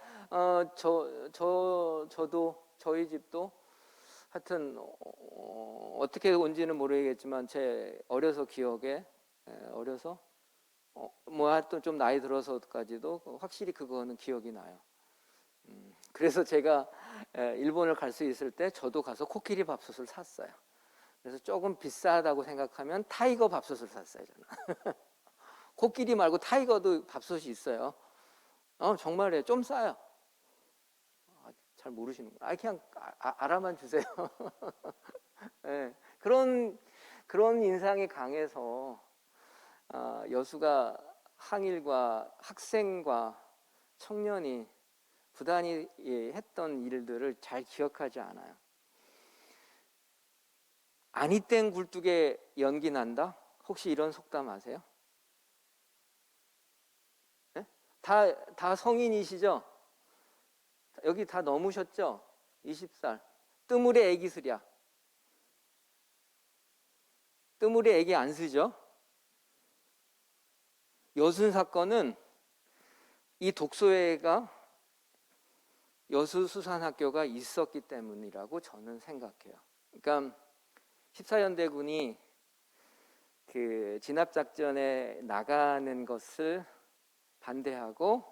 저도 저희 집도 하여튼 어떻게 온지는 모르겠지만 제 어려서 기억에 어려서 뭐 하여튼 좀 나이 들어서까지도 확실히 그거는 기억이 나요. 그래서 제가 일본을 갈 수 있을 때 저도 가서 코끼리 밥솥을 샀어요. 그래서 조금 비싸다고 생각하면 타이거 밥솥을 샀어요. 저는. 코끼리 말고 타이거도 밥솥이 있어요. 정말이에요. 좀 싸요. 잘 모르시는구나. 그냥 알아만 주세요. 네, 그런 인상이 강해서 여수가 항일과 학생과 청년이 부단히 했던 일들을 잘 기억하지 않아요. 아니 땡 굴뚝에 연기 난다? 혹시 이런 속담 아세요? 네? 다 성인이시죠? 여기 다 넘으셨죠? 20살. 뜨물에 애기 쓰랴. 뜨물에 애기 안 쓰죠? 여순 사건은 이 독서회가 여수수산학교가 있었기 때문이라고 저는 생각해요. 그러니까 14연대군이 그 진압작전에 나가는 것을 반대하고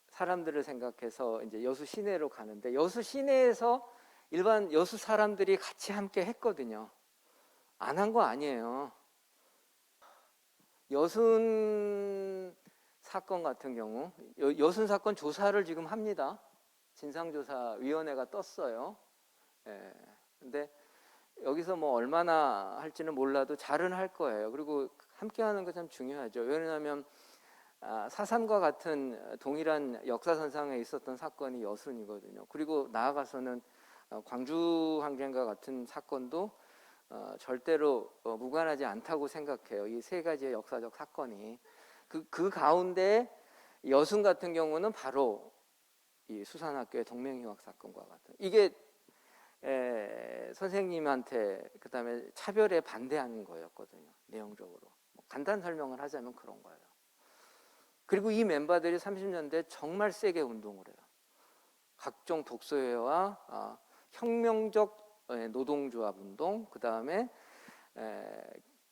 사람들을 생각해서 이제 여수 시내로 가는데 여수 시내에서 일반 여수 사람들이 같이 함께 했거든요. 안 한 거 아니에요. 여순 사건 같은 경우 여순 사건 조사를 지금 합니다. 진상조사위원회가 떴어요. 근데 여기서 뭐 얼마나 할지는 몰라도 잘은 할 거예요. 그리고 함께 하는 거 참 중요하죠. 왜냐하면 4.3과 같은 동일한 역사선상에 있었던 사건이 여순이거든요. 그리고 나아가서는 광주 항쟁과 같은 사건도 절대로 무관하지 않다고 생각해요. 이 세 가지의 역사적 사건이 그 가운데 여순 같은 경우는 바로 이 수산학교의 동맹휴학 사건과 같은 이게 선생님한테 그다음에 차별에 반대하는 거였거든요. 내용적으로 간단 설명을 하자면 그런 거예요. 그리고 이 멤버들이 30년대 정말 세게 운동을 해요. 각종 독서회와 혁명적 노동조합 운동, 그 다음에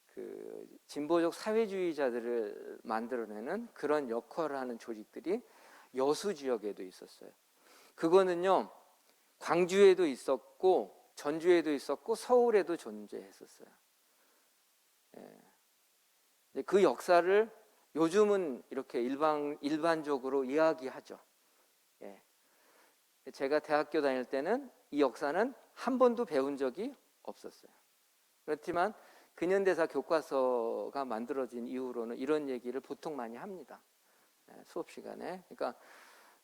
그 진보적 사회주의자들을 만들어내는 그런 역할을 하는 조직들이 여수 지역에도 있었어요. 그거는요, 광주에도 있었고 전주에도 있었고 서울에도 존재했었어요. 그 역사를 요즘은 이렇게 일반적으로 이야기하죠. 제가 대학교 다닐 때는 이 역사는 한 번도 배운 적이 없었어요. 그렇지만 근현대사 교과서가 만들어진 이후로는 이런 얘기를 보통 많이 합니다. 수업 시간에. 그러니까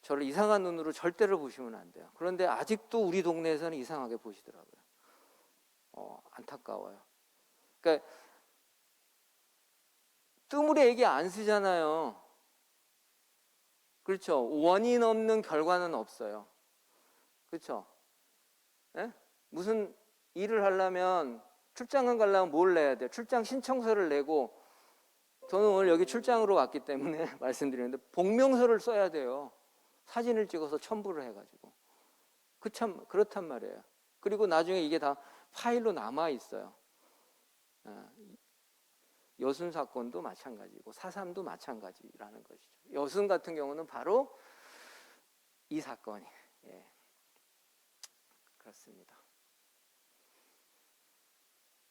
저를 이상한 눈으로 절대로 보시면 안 돼요. 그런데 아직도 우리 동네에서는 이상하게 보시더라고요. 안타까워요. 그러니까 뜨물에 얘기 안 쓰잖아요. 그렇죠. 원인 없는 결과는 없어요. 그렇죠. 예? 무슨 일을 하려면 출장을 가려면 뭘 내야 돼요? 출장 신청서를 내고, 저는 오늘 여기 출장으로 왔기 때문에 말씀드리는데 복명서를 써야 돼요. 사진을 찍어서 첨부를 해가지고. 참 그렇단 말이에요. 그리고 나중에 이게 다 파일로 남아 있어요. 여순 사건도 마찬가지고 4.3도 마찬가지라는 것이죠. 여순 같은 경우는 바로 이 사건이, 예, 그렇습니다.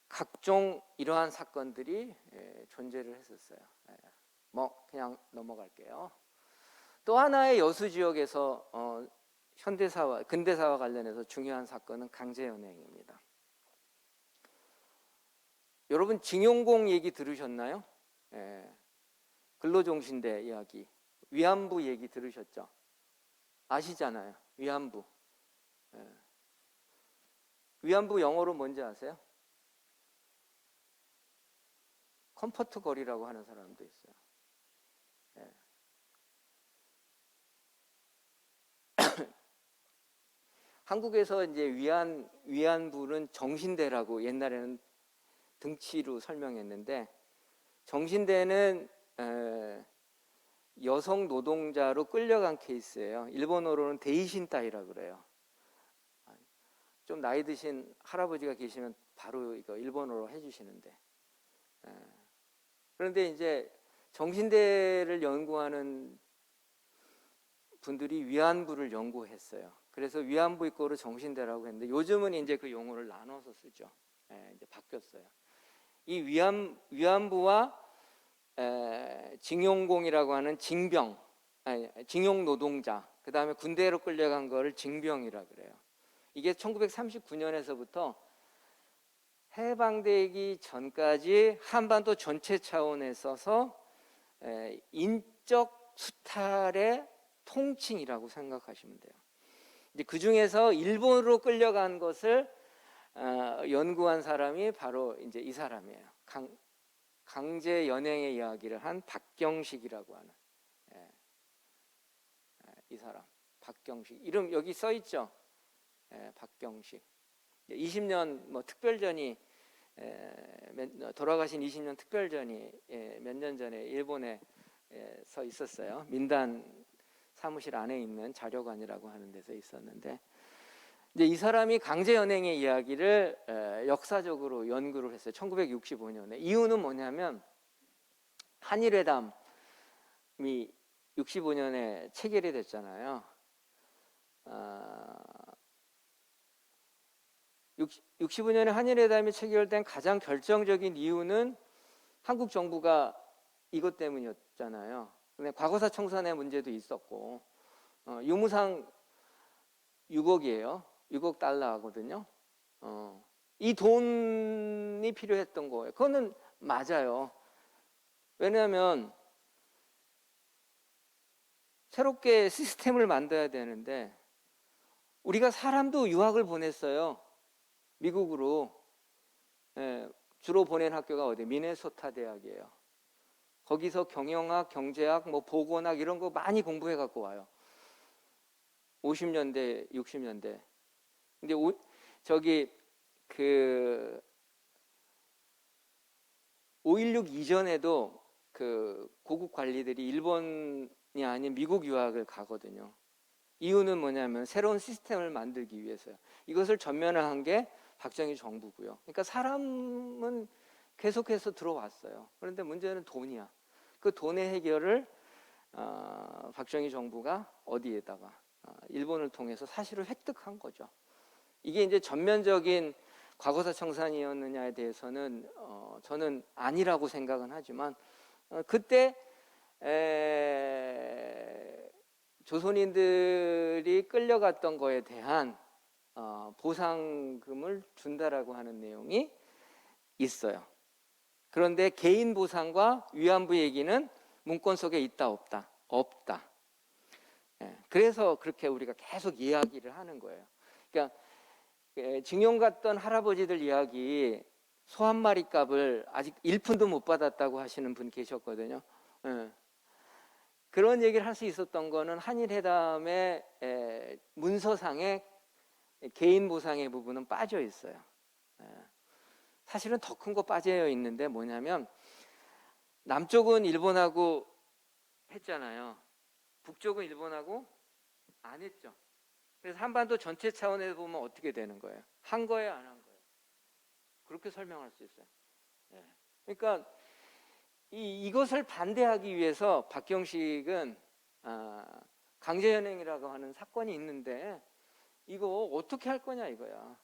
각종 이러한 사건들이, 예, 존재를 했었어요. 예, 뭐 그냥 넘어갈게요. 또 하나의 여수 지역에서 현대사와 근대사와 관련해서 중요한 사건은 강제연행입니다. 여러분 징용공 얘기 들으셨나요? 예, 근로종신대 이야기, 위안부 얘기 들으셨죠? 아시잖아요. 위안부. 예. 위안부 영어로 뭔지 아세요? 컴포트 거리라고 하는 사람도 있어요. 예. 한국에서 이제 위안부는 정신대라고 옛날에는 등치로 설명했는데, 정신대는 여성 노동자로 끌려간 케이스예요. 일본어로는 데이신타이라 그래요. 좀 나이 드신 할아버지가 계시면 바로 이거 일본어로 해주시는데, 그런데 이제 정신대를 연구하는 분들이 위안부를 연구했어요. 그래서 위안부 이꼬르 정신대라고 했는데 요즘은 이제 그 용어를 나눠서 쓰죠. 이제 바뀌었어요. 이 위안부와 징용공이라고 하는 징용 노동자, 그 다음에 군대로 끌려간 거를 징병이라 그래요. 이게 1939년에서부터 해방되기 전까지 한반도 전체 차원에서 인적 수탈의 통칭이라고 생각하시면 돼요. 이제 그 중에서 일본으로 끌려간 것을 연구한 사람이 바로 이제 이 사람이에요. 강제 연행의 이야기를 한 박경식이라고 하는, 이 사람 박경식, 이름 여기 써 있죠. 박경식. 20년 뭐 특별전이, 돌아가신 20년 특별전이 몇 년 전에 일본에서 있었어요. 민단 사무실 안에 있는 자료관이라고 하는 데서 있었는데, 이제 이 사람이 강제 연행의 이야기를 역사적으로 연구를 했어요. 1965년에. 이유는 뭐냐면 한일회담이 65년에 체결이 됐잖아요. 65년에 한일회담이 체결된 가장 결정적인 이유는 한국 정부가 이것 때문이었잖아요. 근데 과거사 청산의 문제도 있었고, 유무상 6억이에요. 6억 달러거든요. 이 돈이 필요했던 거예요. 그거는 맞아요. 왜냐하면 새롭게 시스템을 만들어야 되는데, 우리가 사람도 유학을 보냈어요. 미국으로. 주로 보낸 학교가 어디? 미네소타 대학이에요. 거기서 경영학, 경제학, 뭐 보건학 이런 거 많이 공부해 갖고 와요. 50년대, 60년대. 근데 저기 그 5.16 이전에도 그 고급 관리들이 일본이 아닌 미국 유학을 가거든요. 이유는 뭐냐면 새로운 시스템을 만들기 위해서요. 이것을 전면화한 게 박정희 정부고요. 그러니까 사람은 계속해서 들어왔어요. 그런데 문제는 돈이야. 그 돈의 해결을 박정희 정부가 어디에다가 일본을 통해서 사실을 획득한 거죠. 이게 이제 전면적인 과거사 청산이었느냐에 대해서는 저는 아니라고 생각은 하지만, 그때 조선인들이 끌려갔던 거에 대한 보상금을 준다라고 하는 내용이 있어요. 그런데 개인 보상과 위안부 얘기는 문건 속에 있다 없다? 없다. 그래서 그렇게 우리가 계속 이야기를 하는 거예요. 그러니까 징용 갔던 할아버지들 이야기, 소 한 마리 값을 아직 1푼도 못 받았다고 하시는 분 계셨거든요. 그런 얘기를 할 수 있었던 거는 한일회담의 문서상의 개인 보상의 부분은 빠져 있어요. 사실은 더 큰 거 빠져 있는데 뭐냐면 남쪽은 일본하고 했잖아요. 북쪽은 일본하고 안 했죠. 그래서 한반도 전체 차원에서 보면 어떻게 되는 거예요? 한 거예요, 안 한 거예요? 그렇게 설명할 수 있어요. 예. 그러니까 이것을 반대하기 위해서 박경식은 강제연행이라고 하는 사건이 있는데 이거 어떻게 할 거냐 이거야.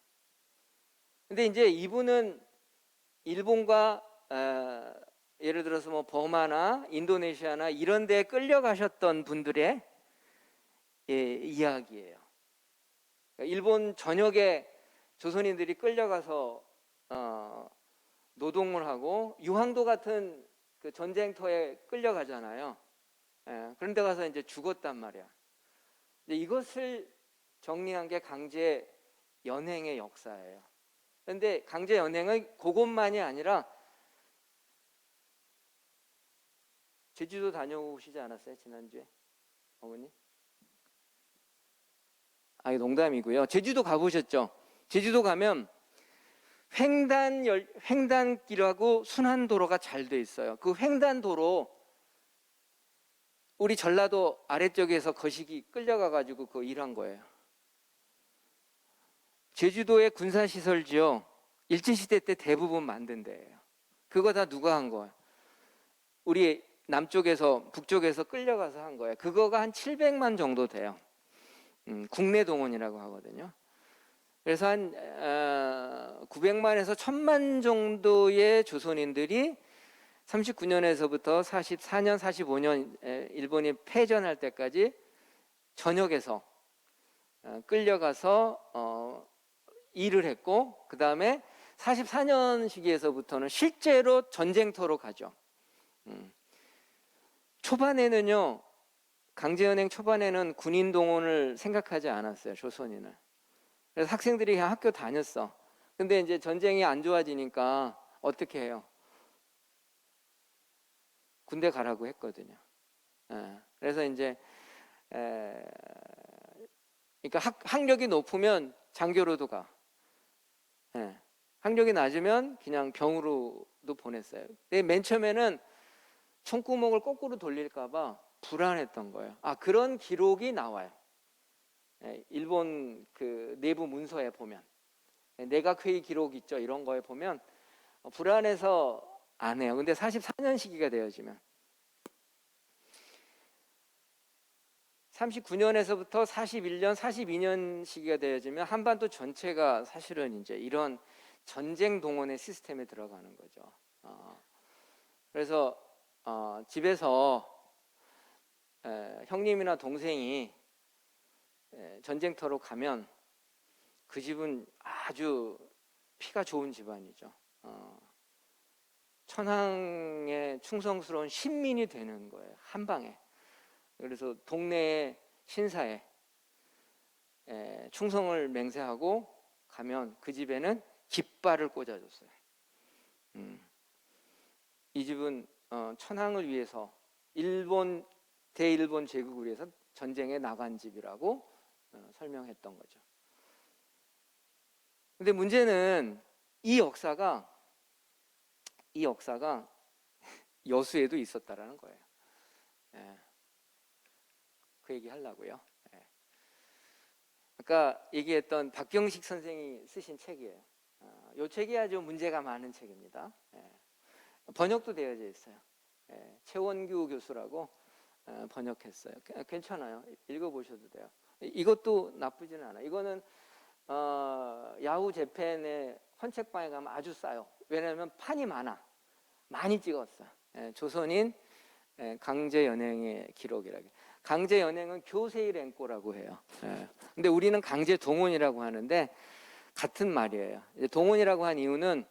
근데 이제 이분은 일본과 예를 들어서 뭐 버마나 인도네시아나 이런 데에 끌려가셨던 분들의 이야기예요. 그러니까 일본 전역에 조선인들이 끌려가서 노동을 하고 유황도 같은 그 전쟁터에 끌려가잖아요. 그런 데 가서 이제 죽었단 말이야. 근데 이것을 정리한 게 강제 연행의 역사예요. 그런데 강제 연행은 그것만이 아니라 제주도 다녀오시지 않았어요? 지난주에 어머니? 아니 농담이고요. 제주도 가보셨죠? 제주도 가면 횡단길하고 순환도로가 잘 돼 있어요. 그 횡단도로 우리 전라도 아래쪽에서 거시기 끌려가가지고 그거 일한 거예요. 제주도의 군사시설지요. 일제시대 때 대부분 만든 데예요. 그거 다 누가 한 거예요? 우리 남쪽에서 북쪽에서 끌려가서 한 거예요. 그거가 한 700만 정도 돼요. 국내 동원이라고 하거든요. 그래서 한 900만에서 1000만 정도의 조선인들이 39년에서부터 44년, 45년 일본이 패전할 때까지 전역에서 끌려가서 일을 했고 그 다음에 44년 시기에서부터는 실제로 전쟁터로 가죠. 초반에는요, 강제연행 초반에는 군인 동원을 생각하지 않았어요, 조선인을. 그래서 학생들이 그냥 학교 다녔어. 근데 이제 전쟁이 안 좋아지니까 어떻게 해요? 군대 가라고 했거든요. 그래서 이제 그러니까 학력이 높으면 장교로도 가. 학력이 낮으면 그냥 병으로도 보냈어요. 근데 맨 처음에는 총구멍을 거꾸로 돌릴까봐 불안했던 거예요. 그런 기록이 나와요. 일본 그 내부 문서에 보면 내각회의 기록 있죠. 이런 거에 보면 불안해서 안 해요. 근데 44년 시기가 되어지면 39년에서부터 41년, 42년 시기가 되어지면 한반도 전체가 사실은 이제 이런 전쟁 동원의 시스템에 들어가는 거죠. 그래서 집에서 형님이나 동생이 전쟁터로 가면 그 집은 아주 피가 좋은 집안이죠. 천황의 충성스러운 신민이 되는 거예요. 한 방에. 그래서 동네의 신사에 충성을 맹세하고 가면 그 집에는 깃발을 꽂아줬어요. 이 집은 천황을 위해서 대일본 제국을 위해서 전쟁에 나간 집이라고 설명했던 거죠. 근데 문제는 이 역사가 여수에도 있었다라는 거예요. 그 얘기 하려고요. 아까 얘기했던 박경식 선생이 쓰신 책이에요. 이 책이 아주 문제가 많은 책입니다. 번역도 되어져 있어요. 최원규 교수라고 번역했어요. 괜찮아요. 읽어보셔도 돼요. 이것도 나쁘지는 않아요. 이거는 야후 재팬의 헌책방에 가면 아주 싸요. 왜냐하면 판이 많이 찍었어. 조선인 강제 연행의 기록이라고. 강제 연행은 교세의 랭꼬라고 해요. 근데 우리는 강제 동원이라고 하는데 같은 말이에요. 동원이라고 한 이유는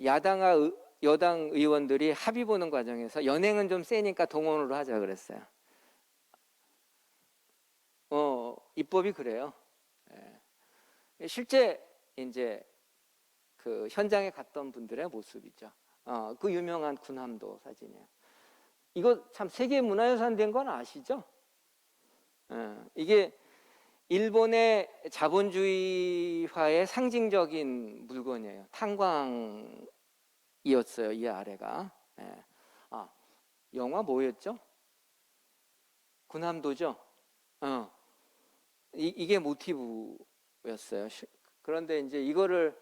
여당 의원들이 합의 보는 과정에서 연행은 좀 세니까 동원으로 하자 그랬어요. 입법이 그래요. 실제 이제 그 현장에 갔던 분들의 모습이죠. 그 유명한 군함도 사진이에요. 이거 참 세계 문화유산 된 건 아시죠? 이게 일본의 자본주의화의 상징적인 물건이에요. 탄광이었어요. 이 아래가. 예. 영화 뭐였죠? 군함도죠. 이게 모티브였어요. 그런데 이제 이거를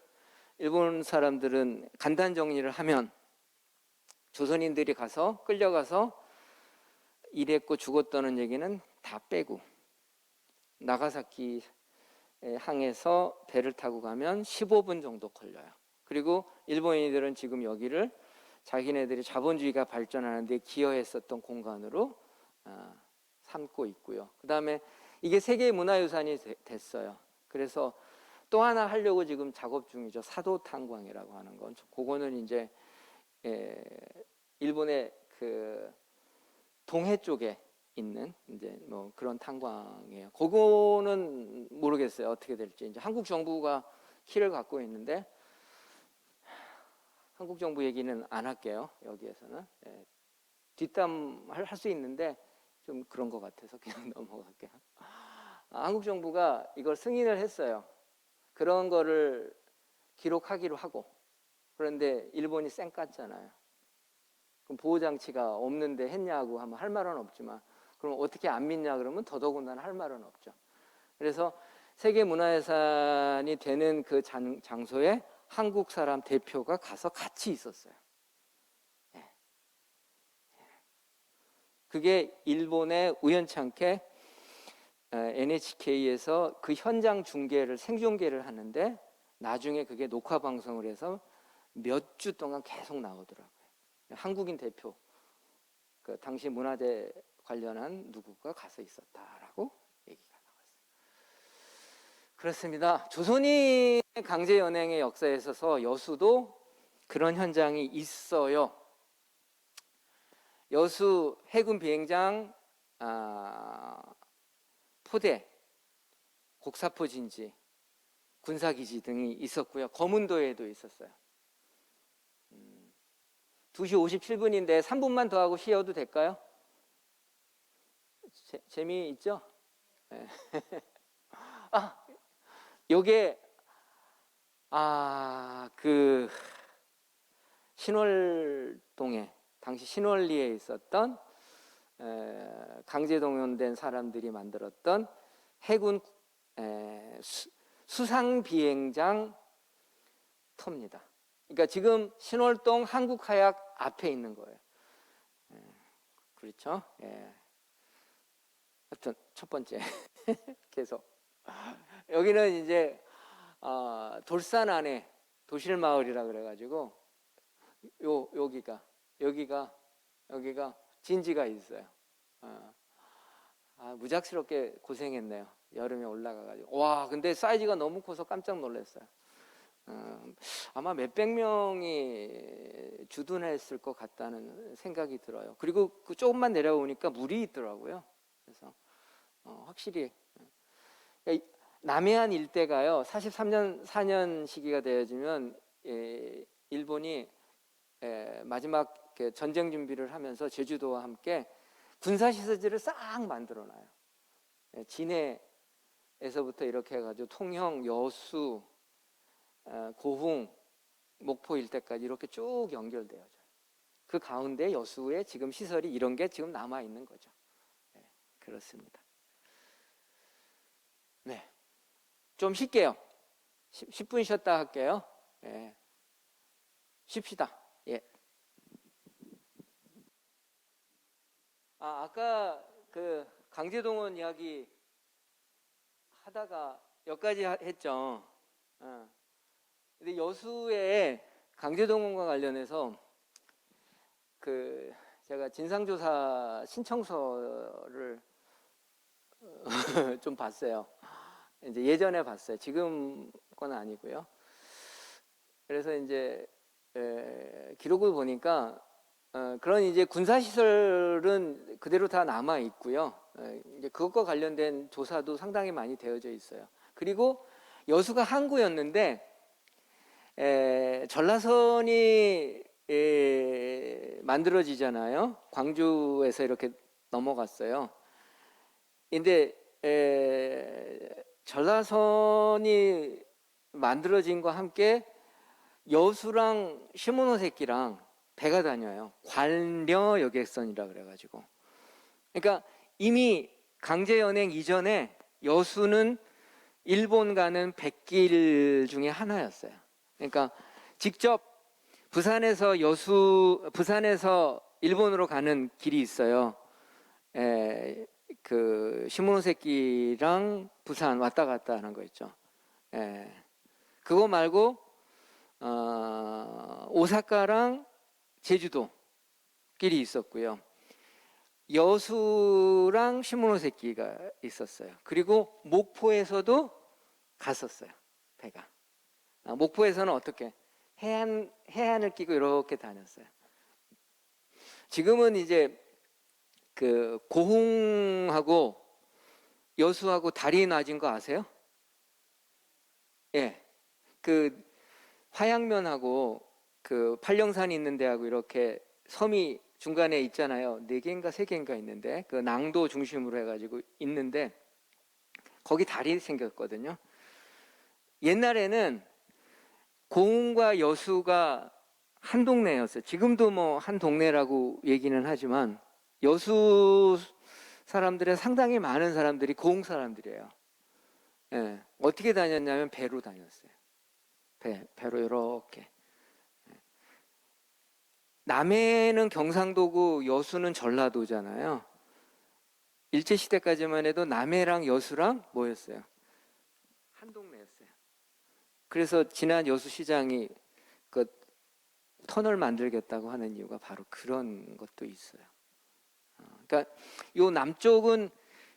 일본 사람들은 간단 정리를 하면 조선인들이 가서 끌려가서 일했고 죽었다는 얘기는 다 빼고 나가사키 항에서 배를 타고 가면 15분 정도 걸려요. 그리고 일본인들은 지금 여기를 자기네들이 자본주의가 발전하는 데 기여했었던 공간으로 삼고 있고요. 그 다음에 이게 세계 문화유산이 됐어요. 그래서 또 하나 하려고 지금 작업 중이죠. 사도탄광이라고 하는 건. 그거는 이제 일본의 그 동해 쪽에 있는 이제 뭐 그런 탄광이에요. 그거는 모르겠어요. 어떻게 될지. 이제 한국 정부가 키를 갖고 있는데 한국 정부 얘기는 안 할게요. 여기에서는. 뒷담 할 수 있는데 좀 그런 것 같아서 그냥 넘어갈게요. 한국 정부가 이걸 승인을 했어요. 그런 거를 기록하기로 하고. 그런데 일본이 쌩 깠잖아요. 그럼 보호장치가 없는데 했냐고 하면 할 말은 없지만 그럼 어떻게 안 믿냐 그러면 더더군다나 할 말은 없죠. 그래서 세계문화유산이 되는 그 장소에 한국 사람 대표가 가서 같이 있었어요. 그게 일본에 우연찮게 NHK에서 그 현장 중계를 생중계를 하는데 나중에 그게 녹화 방송을 해서 몇 주 동안 계속 나오더라고요. 한국인 대표, 그 당시 문화재 관련한 누구가 가서 있었다라고 얘기가 나왔어요. 그렇습니다. 조선인 강제 연행의 역사에 있어서 여수도 그런 현장이 있어요. 여수 해군 비행장, 포대, 곡사포 진지, 군사기지 등이 있었고요. 거문도에도 있었어요. 2시 57분인데 3분만 더 하고 쉬어도 될까요? 재미있죠? 네. 요게 그 신월동에 당시 신월리에 있었던 강제 동원된 사람들이 만들었던 해군 수상 비행장 터입니다. 그러니까 지금 신월동 한국하약 앞에 있는 거예요. 그렇죠? 하여튼 첫 번째 계속 여기는 이제 돌산 안에 도실마을이라 그래가지고 여기가 진지가 있어요. 무작스럽게 고생했네요. 여름에 올라가가지고 근데 사이즈가 너무 커서 깜짝 놀랐어요. 아마 몇백 명이 주둔했을 것 같다는 생각이 들어요. 그리고 그 조금만 내려오니까 물이 있더라고요. 그래서 확실히 남해안 일대가요. 43년 4년 시기가 되어지면 일본이 마지막 전쟁 준비를 하면서 제주도와 함께 군사시설지를 싹 만들어놔요. 진해에서부터 이렇게 해가지고 통영, 여수, 고흥, 목포 일대까지 이렇게 쭉 연결되어져요. 그 가운데 여수에 지금 시설이 이런 게 지금 남아 있는 거죠. 그렇습니다. 네, 좀 쉴게요. 10분 쉬었다 할게요. 쉽시다. 아까 그 강제동원 이야기 하다가 여기까지 했죠. 근데 여수의 강제동원과 관련해서 그 제가 진상조사 신청서를 좀 봤어요. 이제 예전에 봤어요. 지금 건 아니고요. 그래서 이제 기록을 보니까 그런 이제 군사시설은 그대로 다 남아 있고요. 이제 그것과 관련된 조사도 상당히 많이 되어져 있어요. 그리고 여수가 항구였는데 전라선이 만들어지잖아요. 광주에서 이렇게 넘어갔어요. 근데 전라선이 만들어진과 함께 여수랑 시모노세키랑 배가 다녀요. 관려 여객선이라 그래가지고. 그러니까 이미 강제 연행 이전에 여수는 일본 가는 백길 중에 하나였어요. 그러니까 직접 부산에서 일본으로 가는 길이 있어요. 그 시모노세키랑 부산 왔다 갔다 하는 거 있죠. 그거 말고 오사카랑 제주도 길이 있었고요. 여수랑 시모노세키가 있었어요. 그리고 목포에서도 갔었어요. 배가. 목포에서는 어떻게 해안을 끼고 이렇게 다녔어요. 지금은 이제 그 고흥하고 여수하고 다리 낮은 거 아세요? 예. 그 화양면하고 그 팔령산이 있는 데하고 이렇게 섬이 중간에 있잖아요. 4개인가 3개인가 있는데 그 낭도 중심으로 해가지고 있는데 거기 다리 생겼거든요. 옛날에는 고흥과 여수가 한 동네였어요. 지금도 뭐 한 동네라고 얘기는 하지만 여수 사람들의 상당히 많은 사람들이 고흥 사람들이에요. 예. 어떻게 다녔냐면 배로 다녔어요. 배로 이렇게. 남해는 경상도고 여수는 전라도잖아요. 일제시대까지만 해도 남해랑 여수랑 뭐였어요? 한 동네였어요. 그래서 지난 여수시장이 그 터널 만들겠다고 하는 이유가 바로 그런 것도 있어요. 그러니까 요 남쪽은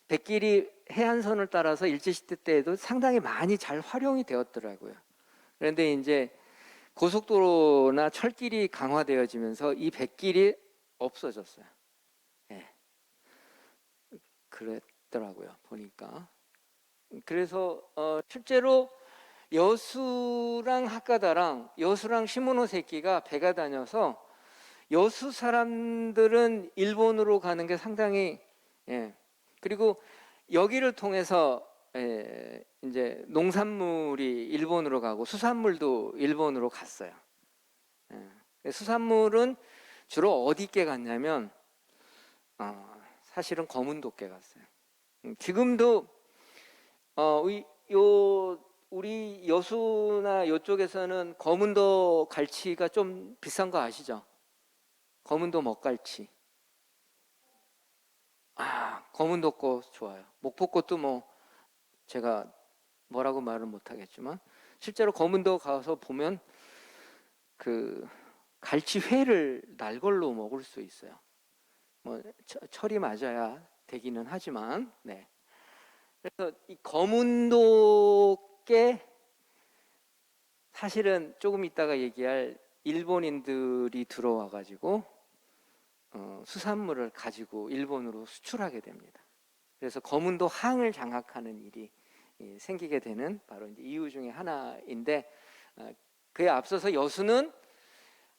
백길이 해안선을 따라서 일제시대 때에도 상당히 많이 잘 활용이 되었더라고요. 그런데 이제 고속도로나 철길이 강화되어지면서 이 백길이 없어졌어요. 예. 그랬더라고요. 보니까. 그래서 실제로 여수랑 하카다랑 여수랑 시모노세키가 배가 다녀서 여수 사람들은 일본으로 가는 게 상당히 그리고 여기를 통해서 이제 농산물이 일본으로 가고 수산물도 일본으로 갔어요. 수산물은 주로 어디께 갔냐면 사실은 거문도께 갔어요. 지금도 우리 여수나 이쪽에서는 거문도 갈치가 좀 비싼 거 아시죠? 거문도 먹갈치. 거문도 거 좋아요. 목포 것도 뭐 제가 뭐라고 말은 못하겠지만 실제로 거문도 가서 보면 그 갈치회를 날걸로 먹을 수 있어요. 뭐 철이 맞아야 되기는 하지만 그래서 이 거문도께 사실은 조금 이따가 얘기할 일본인들이 들어와 가지고 수산물을 가지고 일본으로 수출하게 됩니다. 그래서 거문도 항을 장악하는 일이 생기게 되는 바로 이제 이유 중에 하나인데 그에 앞서서 여수는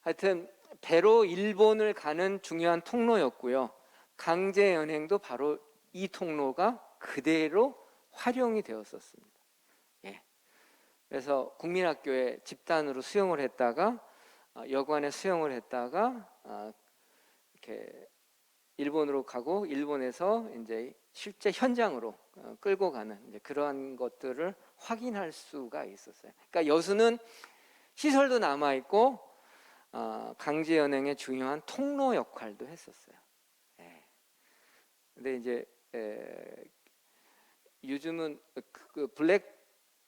하여튼 배로 일본을 가는 중요한 통로였고요. 강제 연행도 바로 이 통로가 그대로 활용이 되었었습니다. 그래서 국민학교에 집단으로 수용을 했다가 여관에 수용을 했다가 이렇게 일본으로 가고 일본에서 이제 실제 현장으로 끌고 가는 이제 그러한 것들을 확인할 수가 있었어요. 그러니까 여수는 시설도 남아 있고 강제 연행의 중요한 통로 역할도 했었어요. 근데 이제 요즘은 그 블랙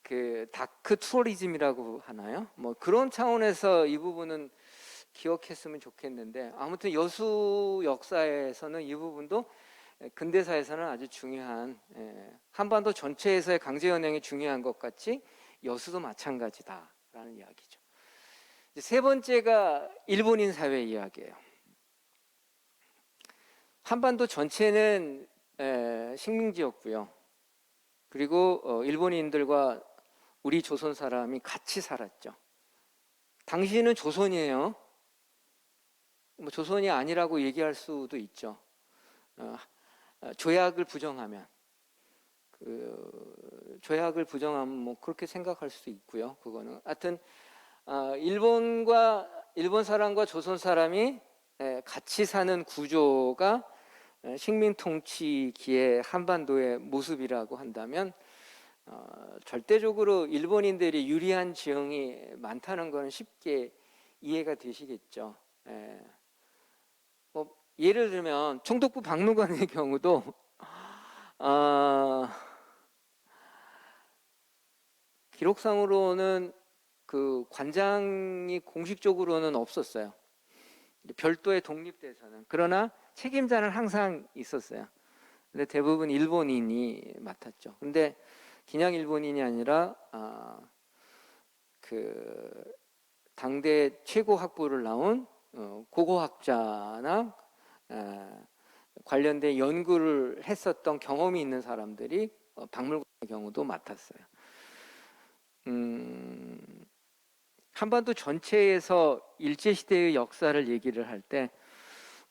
그 다크 투어리즘이라고 하나요? 뭐 그런 차원에서 이 부분은 기억했으면 좋겠는데 아무튼 여수 역사에서는 이 부분도 근대사에서는 아주 중요한 한반도 전체에서의 강제 연행이 중요한 것 같이 여수도 마찬가지다라는 이야기죠. 세 번째가 일본인 사회 이야기예요. 한반도 전체는 식민지였고요. 그리고 일본인들과 우리 조선 사람이 같이 살았죠. 당시는 조선이에요. 뭐 조선이 아니라고 얘기할 수도 있죠. 조약을 부정하면. 조약을 부정하면 뭐 그렇게 생각할 수도 있고요. 그거는 하여튼 일본 사람과 조선 사람이 같이 사는 구조가 식민 통치기의 한반도의 모습이라고 한다면 절대적으로 일본인들이 유리한 지형이 많다는 것은 쉽게 이해가 되시겠죠. 뭐 예를 들면 총독부 박물관의 경우도 기록상으로는 그 관장이 공식적으로는 없었어요. 별도의 독립대사는. 그러나 책임자는 항상 있었어요. 근데 대부분 일본인이 맡았죠. 근데 그냥 일본인이 아니라 그 당대 최고 학부를 나온 고고학자나 관련된 연구를 했었던 경험이 있는 사람들이 박물관의 경우도 맡았어요. 한반도 전체에서 일제시대의 역사를 얘기를 할 때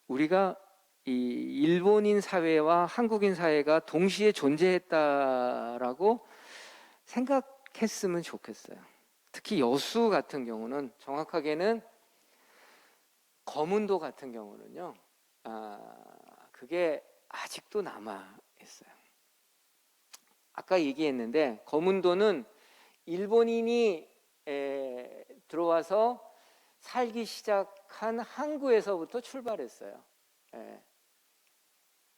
우리가 이 일본인 사회와 한국인 사회가 동시에 존재했다라고 생각했으면 좋겠어요. 특히 여수 같은 경우는, 정확하게는 거문도 같은 경우는요, 그게 아직도 남아 있어요. 아까 얘기했는데 거문도는 일본인이 들어와서 살기 시작한 항구에서부터 출발했어요.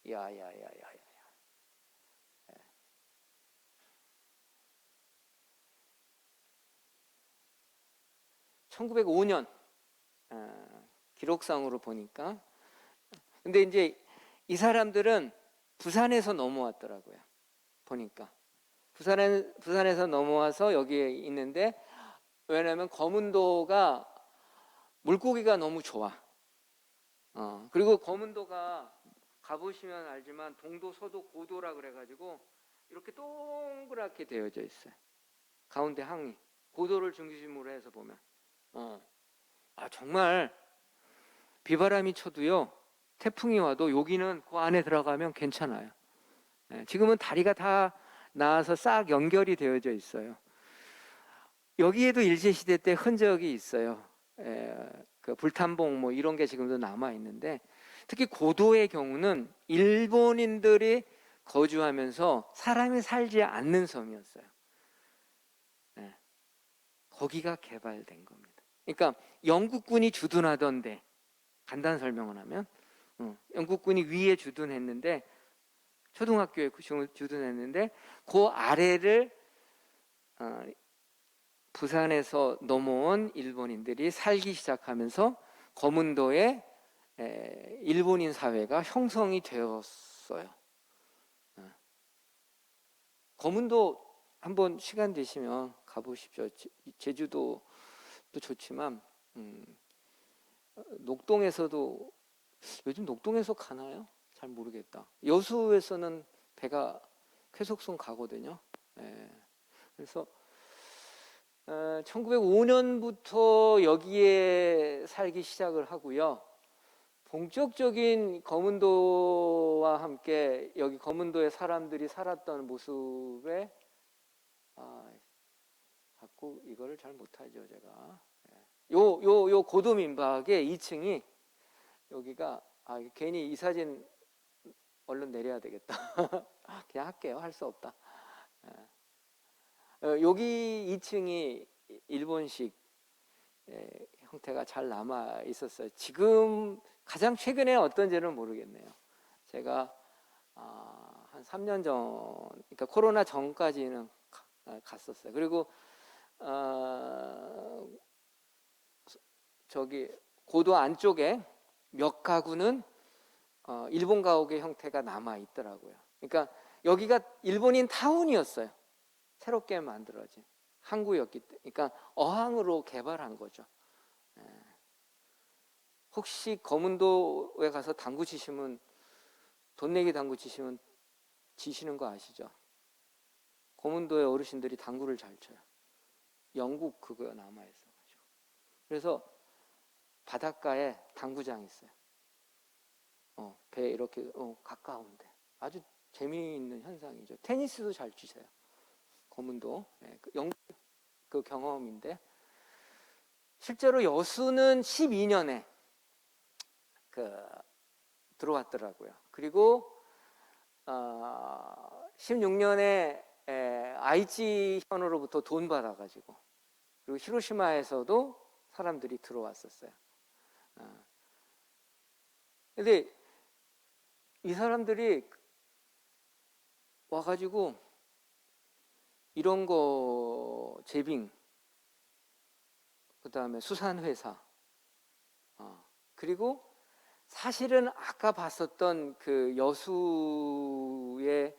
야야야야야. 1905년 기록상으로 보니까. 근데 이제 이 사람들은 부산에서 넘어왔더라고요. 보니까 부산에서 넘어와서 여기에 있는데, 왜냐하면 거문도가 물고기가 너무 좋아. 그리고 거문도가 가보시면 알지만 동도, 서도, 고도라 그래가지고 이렇게 동그랗게 되어져 있어요. 가운데 항이 고도를 중심으로 해서 보면 정말 비바람이 쳐도요, 태풍이 와도 여기는 그 안에 들어가면 괜찮아요. 지금은 다리가 다 나와서 싹 연결이 되어져 있어요. 여기에도 일제시대 때 흔적이 있어요. 그 불탄봉 뭐 이런 게 지금도 남아 있는데, 특히 고도의 경우는 일본인들이 거주하면서 사람이 살지 않는 섬이었어요. 거기가 개발된 겁니다. 그러니까 영국군이 주둔하던데, 간단 설명을 하면 영국군이 위에 주둔했는데, 초등학교에 주둔했는데 그 아래를 부산에서 넘어온 일본인들이 살기 시작하면서 거문도에 일본인 사회가 형성이 되었어요. 거문도 한번 시간 되시면 가보십시오. 제주도도 좋지만 녹동에서도, 요즘 녹동에서 가나요? 잘 모르겠다. 여수에서는 배가 쾌속선 가거든요. 그래서 1905년부터 여기에 살기 시작을 하고요. 본격적인 거문도와 함께 여기 거문도의 사람들이 살았던 모습에 자꾸 이거를 잘 못하죠, 제가. 요 고도 민박의 2층이 여기가, 괜히 이 사진 얼른 내려야 되겠다. 그냥 할게요. 할 수 없다. 여기 2층이 일본식 형태가 잘 남아 있었어요. 지금 가장 최근에 어떤지는 모르겠네요. 제가 한 3년 전, 그러니까 코로나 전까지는 갔었어요. 그리고 저기 고도 안쪽에 몇 가구는 일본 가옥의 형태가 남아 있더라고요. 그러니까 여기가 일본인 타운이었어요. 새롭게 만들어진 항구였기 때문에, 그러니까 어항으로 개발한 거죠. 혹시 거문도에 가서 당구 치시면, 돈 내기 당구 치시면 지시는 거 아시죠? 거문도의 어르신들이 당구를 잘 쳐요. 영국 그거 남아 있어가지고. 그래서 바닷가에 당구장이 있어요. 배 이렇게 가까운데 아주 재미있는 현상이죠. 테니스도 잘 치세요. 거문도. 예, 그 경험인데 실제로 여수는 12년에 들어왔더라고요. 그리고 16년에 아이치 현으로부터 돈 받아가지고 그리고 히로시마에서도 사람들이 들어왔었어요. 근데 이 사람들이 와가지고 이런 거 제빙, 그 다음에 수산회사, 그리고 사실은 아까 봤었던 그 여수의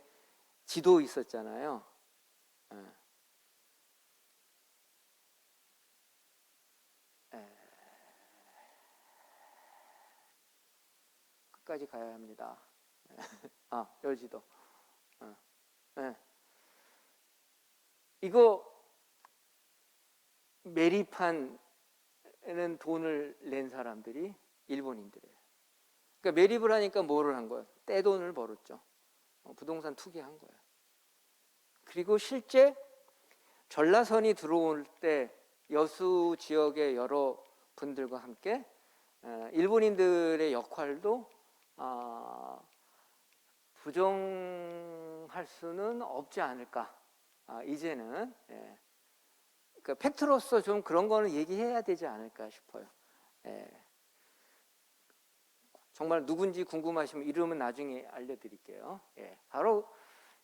지도 있었잖아요. 끝까지 가야 합니다. 여지도. 이거 매립하는 돈을 낸 사람들이 일본인들이에요. 그러니까 매립을 하니까 뭐를 한 거예요? 떼돈을 벌었죠. 부동산 투기한 거예요. 그리고 실제 전라선이 들어올 때 여수 지역의 여러 분들과 함께 일본인들의 역할도 부정할 수는 없지 않을까. 이제는 그러니까 팩트로서 좀 그런 거는 얘기해야 되지 않을까 싶어요. 정말 누군지 궁금하시면 이름은 나중에 알려드릴게요. 바로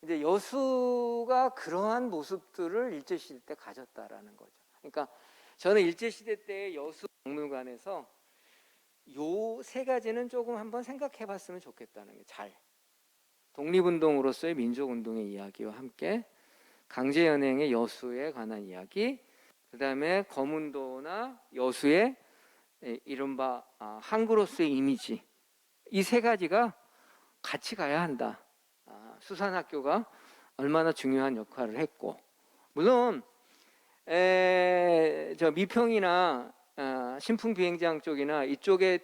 이제 여수가 그러한 모습들을 일제시대 때 가졌다라는 거죠. 그러니까 저는 일제시대 때 여수 박물관에서 요 세 가지는 조금 한번 생각해 봤으면 좋겠다는 게 잘. 독립운동으로서의 민족운동의 이야기와 함께 강제연행의 여수에 관한 이야기, 그 다음에 거문도나 여수의 이른바 항구로서의 이미지, 이 세 가지가 같이 가야 한다. 수산학교가 얼마나 중요한 역할을 했고, 물론 저 미평이나 신풍비행장 쪽이나 이쪽에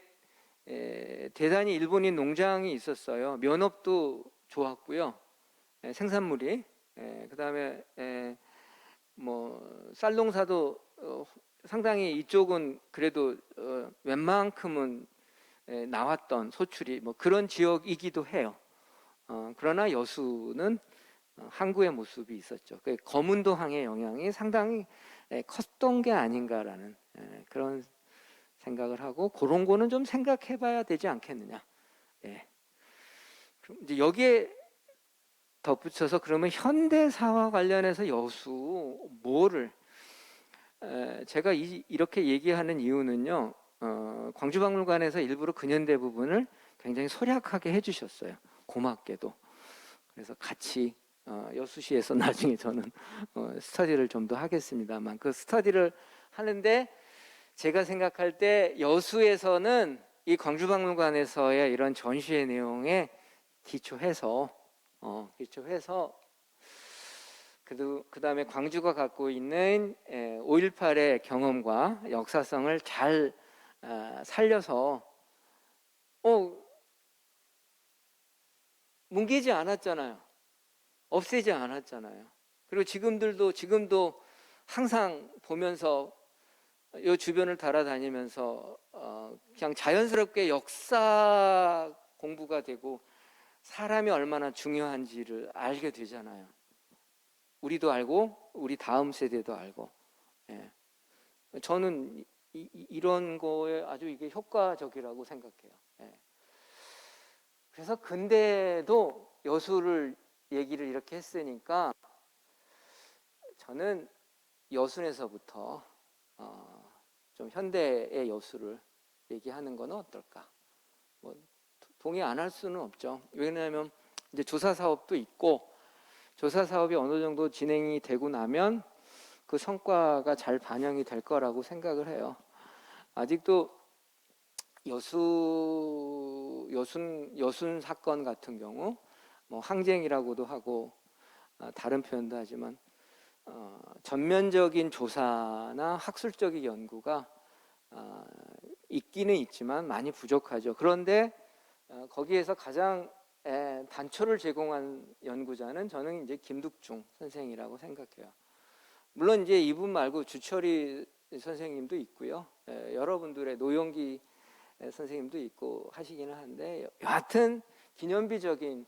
대단히 일본인 농장이 있었어요. 면업도 좋았고요. 생산물이. 그 다음에 뭐 쌀농사도 상당히 이쪽은 그래도 웬만큼은 나왔던 소출이 뭐 그런 지역이기도 해요. 그러나 여수는 항구의 모습이 있었죠. 그 거문도항의 영향이 상당히 컸던 게 아닌가라는 그런 생각을 하고, 그런 거는 좀 생각해봐야 되지 않겠느냐. 그럼 이제 여기에 덧붙여서 그러면 현대사와 관련해서 여수 뭐를 제가 이렇게 얘기하는 이유는요, 광주박물관에서 일부러 근현대 부분을 굉장히 소략하게 해주셨어요. 고맙게도. 그래서 같이 여수시에서 나중에 저는 스터디를 좀 더 하겠습니다만, 그 스터디를 하는데 제가 생각할 때 여수에서는 이 광주박물관에서의 이런 전시의 내용에 기초해서 그 다음에 광주가 갖고 있는 5.18의 경험과 역사성을 잘 살려서 뭉개지 않았잖아요. 없애지 않았잖아요. 그리고 지금도 항상 보면서 이 주변을 달아다니면서 그냥 자연스럽게 역사 공부가 되고 사람이 얼마나 중요한지를 알게 되잖아요. 우리도 알고 우리 다음 세대도 알고. 저는 이런 거에 아주 이게 효과적이라고 생각해요. 그래서 근데도 여수를 얘기를 이렇게 했으니까 저는 여순에서부터 좀 현대의 여수를 얘기하는 건 어떨까? 뭐 동의 안 할 수는 없죠. 왜냐하면 이제 조사 사업도 있고, 조사 사업이 어느 정도 진행이 되고 나면 그 성과가 잘 반영이 될 거라고 생각을 해요. 아직도 여순 사건 같은 경우 뭐 항쟁이라고도 하고 다른 표현도 하지만 전면적인 조사나 학술적인 연구가 있기는 있지만 많이 부족하죠. 그런데 거기에서 가장 단초를 제공한 연구자는 저는 이제 김득중 선생이라고 생각해요. 물론 이제 이분 말고 주철이 선생님도 있고요. 여러분들의 노영기 선생님도 있고 하시기는 한데, 여하튼 기념비적인,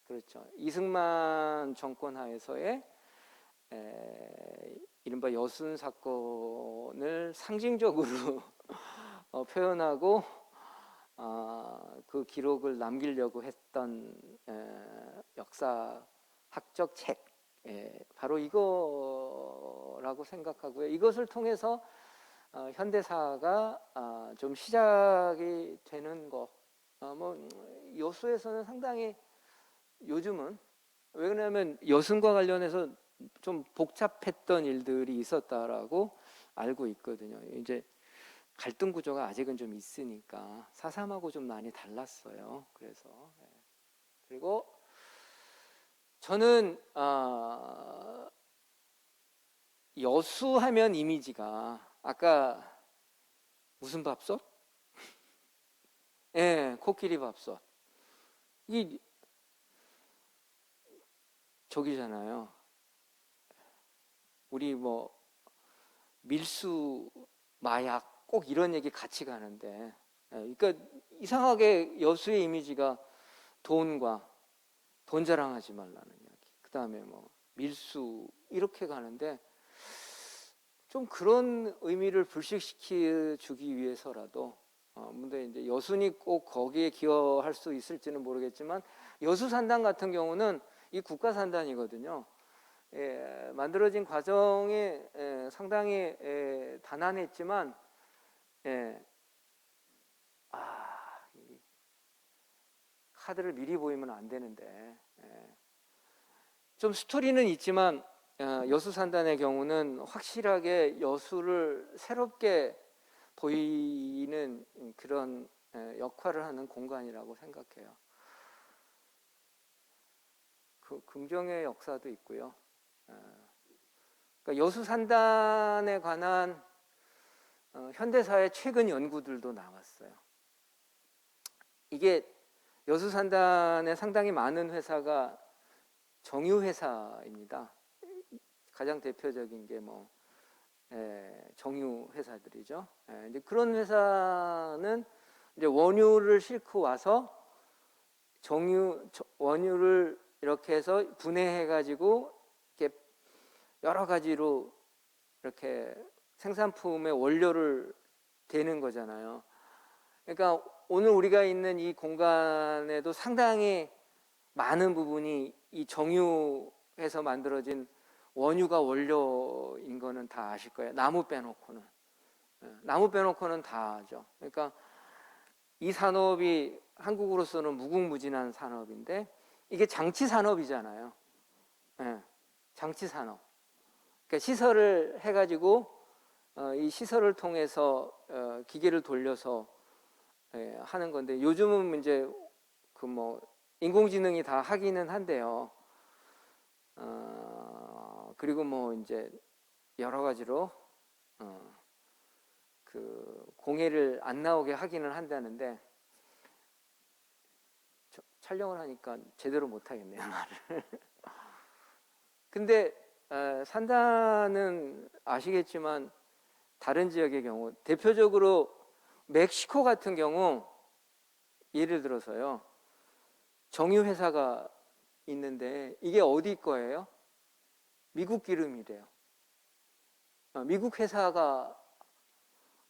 그렇죠, 이승만 정권 하에서의 이른바 여순 사건을 상징적으로 표현하고 그 기록을 남기려고 했던 역사학적 책, 바로 이거라고 생각하고요. 이것을 통해서 현대사가 좀 시작이 되는 거. 뭐 여수에서는 상당히 요즘은, 왜 그러냐면 여순과 관련해서 좀 복잡했던 일들이 있었다라고 알고 있거든요. 이제 갈등 구조가 아직은 좀 있으니까 4.3하고 좀 많이 달랐어요. 그래서 그리고 저는 여수하면 이미지가 아까 무슨 밥솥? 코끼리 밥솥. 이 저기잖아요. 우리 뭐 밀수, 마약 꼭 이런 얘기 같이 가는데, 그러니까 이상하게 여수의 이미지가 돈과 돈 자랑하지 말라는 이야기, 그 다음에 뭐 밀수 이렇게 가는데, 좀 그런 의미를 불식시켜 주기 위해서라도 근데 이제 여순이 꼭 거기에 기여할 수 있을지는 모르겠지만, 여수산단 같은 경우는 이 국가산단이거든요. 만들어진 과정이 상당히 단안했지만, 이 카드를 미리 보이면 안 되는데, 좀 스토리는 있지만 여수산단의 경우는 확실하게 여수를 새롭게 보이는 그런 역할을 하는 공간이라고 생각해요. 그 긍정의 역사도 있고요. 그러니까 여수산단에 관한 현대사의 최근 연구들도 나왔어요. 이게 여수산단에 상당히 많은 회사가 정유회사입니다. 가장 대표적인 게 뭐 정유 회사들이죠. 이제 그런 회사는 이제 원유를 싣고 와서 원유를 이렇게 해서 분해해 가지고 이렇게 여러 가지로 이렇게 생산품의 원료를 되는 거잖아요. 그러니까 오늘 우리가 있는 이 공간에도 상당히 많은 부분이 이 정유에서 만들어진 원유가 원료인 거는 다 아실 거예요. 나무 빼놓고는. 나무 빼놓고는 다 아죠. 그러니까 이 산업이 한국으로서는 무궁무진한 산업인데, 이게 장치 산업이잖아요. 장치 산업. 그러니까 시설을 해가지고 이 시설을 통해서 기계를 돌려서 하는 건데, 요즘은 이제 그 뭐 인공지능이 다 하기는 한데요. 그리고 뭐 이제 여러 가지로 그 공해를 안 나오게 하기는 한다는데, 촬영을 하니까 제대로 못 하겠네요, 말을. 근데 산다는 아시겠지만 다른 지역의 경우, 대표적으로 멕시코 같은 경우, 예를 들어서요, 정유 회사가 있는데 이게 어디 거예요? 미국 기름이래요. 미국 회사가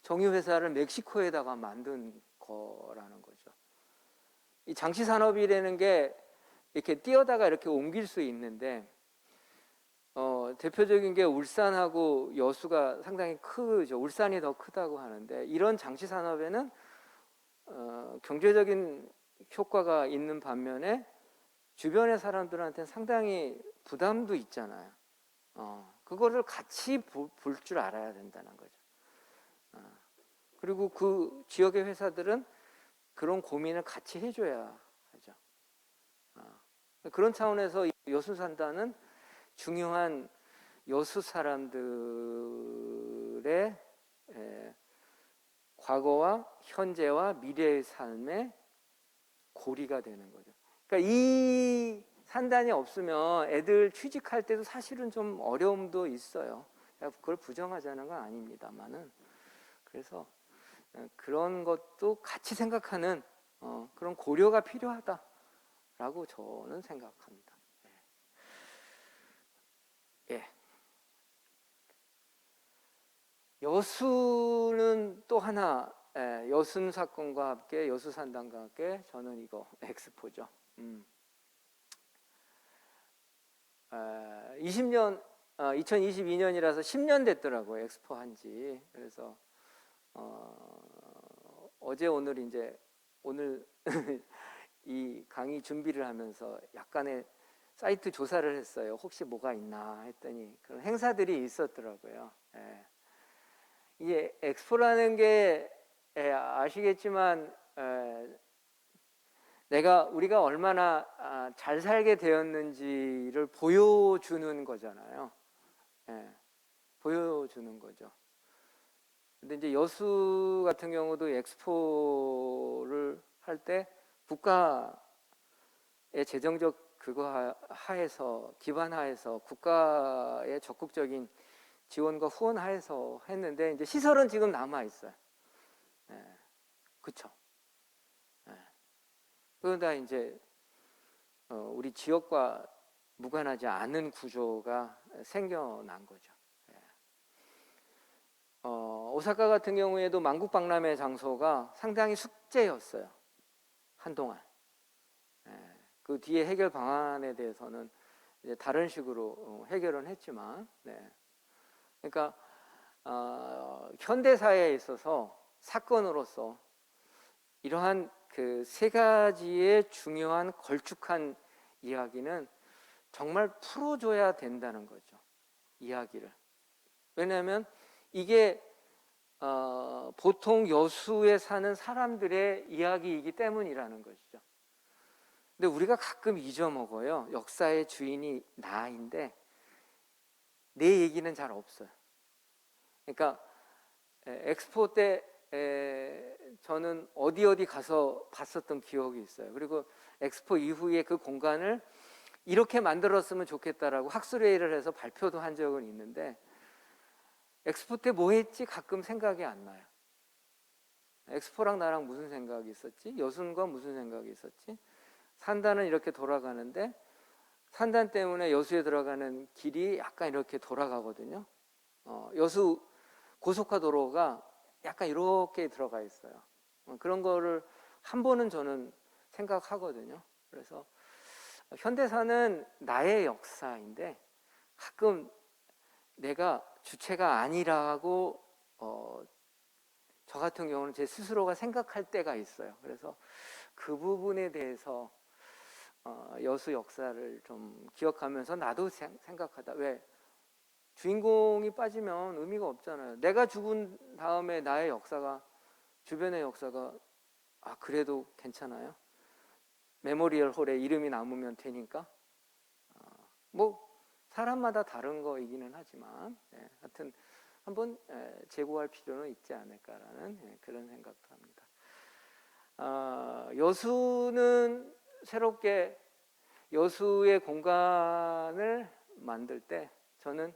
정유 회사를 멕시코에다가 만든 거라는 거죠. 이 장치 산업이라는 게 이렇게 뛰어다가 이렇게 옮길 수 있는데, 대표적인 게 울산하고 여수가 상당히 크죠. 울산이 더 크다고 하는데, 이런 장치 산업에는 경제적인 효과가 있는 반면에 주변의 사람들한테 상당히 부담도 있잖아요. 그거를 같이 볼 줄 알아야 된다는 거죠. 그리고 그 지역의 회사들은 그런 고민을 같이 해줘야 하죠. 그런 차원에서 여수산단은 중요한 여수 사람들의 과거와 현재와 미래의 삶의 고리가 되는 거죠. 그러니까 이 산단이 없으면 애들 취직할 때도 사실은 좀 어려움도 있어요. 그걸 부정하자는 건 아닙니다만은, 그래서 그런 것도 같이 생각하는 그런 고려가 필요하다라고 저는 생각합니다. 예. 여수는 또 하나, 여순 사건과 함께, 여수 산단과 함께 저는 이거 엑스포죠. 20년 2022년이라서 10년 됐더라고요, 엑스포 한지. 그래서 어제 오늘 이제 오늘 이 강의 준비를 하면서 약간의 사이트 조사를 했어요. 혹시 뭐가 있나 했더니 그런 행사들이 있었더라고요. 예. 이게 엑스포라는 게 아시겠지만 우리가 얼마나 잘 살게 되었는지를 보여주는 거잖아요. 예, 보여주는 거죠. 근데 이제 여수 같은 경우도 엑스포를 할 때 국가의 재정적 그거 하에서, 기반 하에서, 국가의 적극적인 지원과 후원 하에서 했는데, 이제 시설은 지금 남아 있어요. 예, 그렇죠. 예. 그러다 이제 우리 지역과 무관하지 않은 구조가 생겨난 거죠. 오사카 같은 경우에도 만국박람회 장소가 상당히 숙제였어요. 한동안. 그 뒤에 해결 방안에 대해서는 이제 다른 식으로 해결은 했지만, 그러니까 현대사회에 있어서 사건으로서 이러한 그 세 가지의 중요한 걸쭉한 이야기는 정말 풀어줘야 된다는 거죠. 이야기를. 왜냐하면 이게 보통 여수에 사는 사람들의 이야기이기 때문이라는 것이죠. 근데 우리가 가끔 잊어먹어요. 역사의 주인이 나인데 내 얘기는 잘 없어요. 그러니까 엑스포 때 저는 어디 가서 봤었던 기억이 있어요. 그리고 엑스포 이후에 그 공간을 이렇게 만들었으면 좋겠다라고 학술회의를 해서 발표도 한 적은 있는데, 엑스포 때 뭐 했지? 가끔 생각이 안 나요. 엑스포랑 나랑 무슨 생각이 있었지? 여순과 무슨 생각이 있었지? 산단은 이렇게 돌아가는데 산단 때문에 여수에 들어가는 길이 약간 이렇게 돌아가거든요. 여수 고속화도로가 약간 이렇게 들어가 있어요. 그런 거를 한 번은 저는 생각하거든요. 그래서 현대사는 나의 역사인데 가끔 내가 주체가 아니라고 저 같은 경우는 제 스스로가 생각할 때가 있어요. 그래서 그 부분에 대해서 여수 역사를 좀 기억하면서 나도 생각하다. 왜? 주인공이 빠지면 의미가 없잖아요. 내가 죽은 다음에 나의 역사가, 주변의 역사가 그래도 괜찮아요. 메모리얼 홀에 이름이 남으면 되니까. 뭐 사람마다 다른 거이기는 하지만 하여튼 한번 재고할 필요는 있지 않을까라는 그런 생각도 합니다. 여수는 새롭게 여수의 공간을 만들 때 저는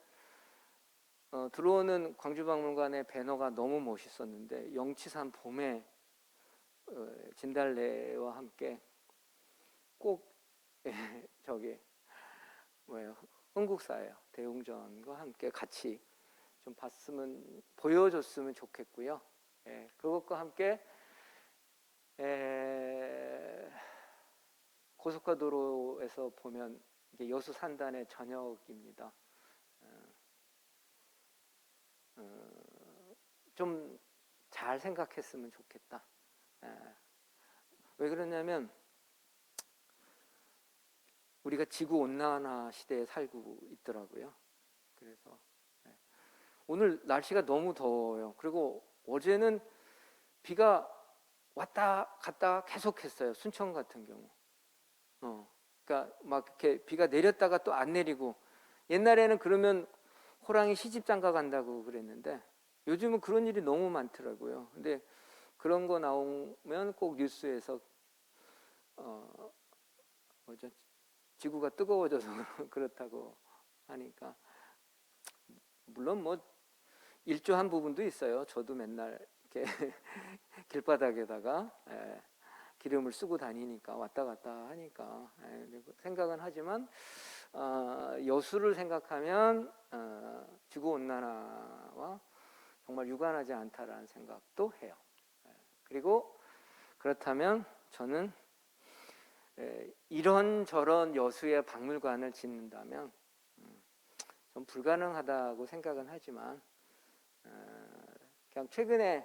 들어오는 광주박물관의 배너가 너무 멋있었는데, 영치산 봄에 진달래와 함께 꼭 저기 흥국사예요. 대웅전과 함께 같이 좀 봤으면, 보여줬으면 좋겠고요. 그것과 함께 고속화도로에서 보면 이게 여수 산단의 전역입니다. 좀 잘 생각했으면 좋겠다. 왜 그러냐면 우리가 지구 온난화 시대에 살고 있더라고요. 그래서 오늘 날씨가 너무 더워요. 그리고 어제는 비가 왔다 갔다 계속했어요. 순천 같은 경우. 그러니까 막 이렇게 비가 내렸다가 또 안 내리고, 옛날에는 그러면 호랑이 시집장가 간다고 그랬는데 요즘은 그런 일이 너무 많더라고요. 근데 그런 거 나오면 꼭 뉴스에서 뭐죠? 지구가 뜨거워져서 그렇다고 하니까 물론 뭐 일조한 부분도 있어요. 저도 맨날 이렇게 길바닥에다가 기름을 쓰고 다니니까 왔다 갔다 하니까 생각은 하지만 여수를 생각하면 지구 온난화와 정말 유관하지 않다라는 생각도 해요. 그리고 그렇다면 저는 이런저런 여수의 박물관을 짓는다면 좀 불가능하다고 생각은 하지만 그냥 최근은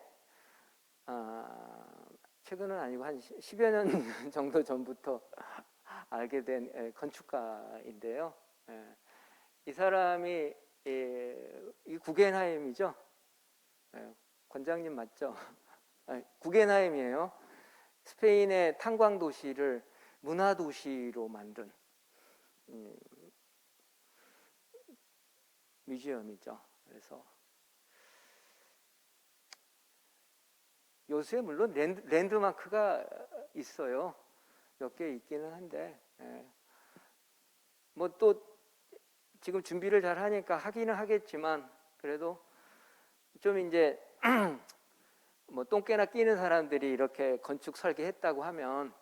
아니고 한 10여 년 정도 전부터 알게 된 건축가인데요. 이 사람이 이 구겐하임이죠. 권장님 맞죠? 구겐하임이에요. 스페인의 탄광 도시를 문화 도시로 만든 뮤지엄이죠. 그래서 여수에 물론 랜드마크가 있어요. 몇 개 있기는 한데 뭐 또 지금 준비를 잘 하니까 하기는 하겠지만 그래도 좀 이제 뭐 똥개나 끼는 사람들이 이렇게 건축 설계했다고 하면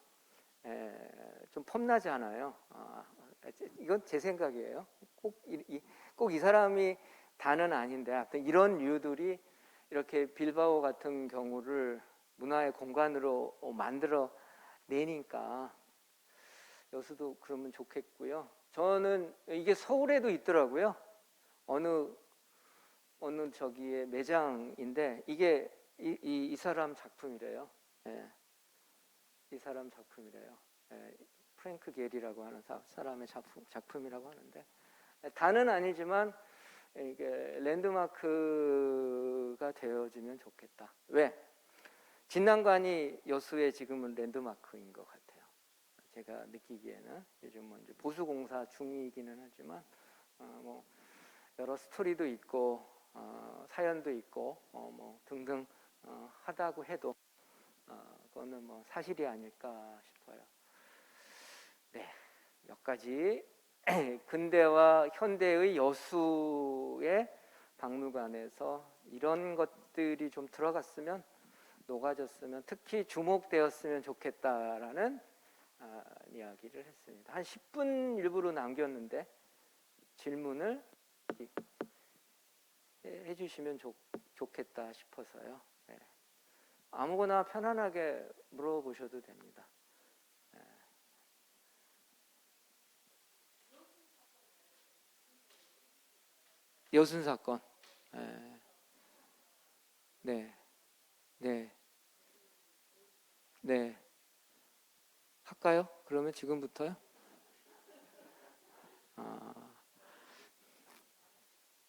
좀 폼나지 않아요. 이건 제 생각이에요. 꼭 이 사람이 다는 아닌데 하여튼 이런 이유들이 이렇게 빌바오 같은 경우를 문화의 공간으로 만들어 내니까 여수도 그러면 좋겠고요. 저는 이게 서울에도 있더라고요. 어느 저기의 매장인데 이게 이 사람 작품이래요. 이 사람 작품이래요. 프랭크 게리라고 하는 사람의 작품이라고 하는데 다는 아니지만 이게 랜드마크가 되어지면 좋겠다. 왜? 진난관이 여수의 지금은 랜드마크인 것 같아요. 제가 느끼기에는 요즘은 이제 보수공사 중이기는 하지만 뭐 여러 스토리도 있고 사연도 있고 뭐 등등 하다고 해도 그거는 뭐 사실이 아닐까 싶어요. 네, 몇 가지 근대와 현대의 여수의 박물관에서 이런 것들이 좀 들어갔으면 녹아졌으면 특히 주목되었으면 좋겠다라는 이야기를 했습니다. 한 10분 일부러 남겼는데 질문을 해주시면 좋겠다 싶어서요. 아무거나 편안하게 물어보셔도 됩니다. 여순 사건. 네, 네, 네. 할까요? 그러면 지금부터요?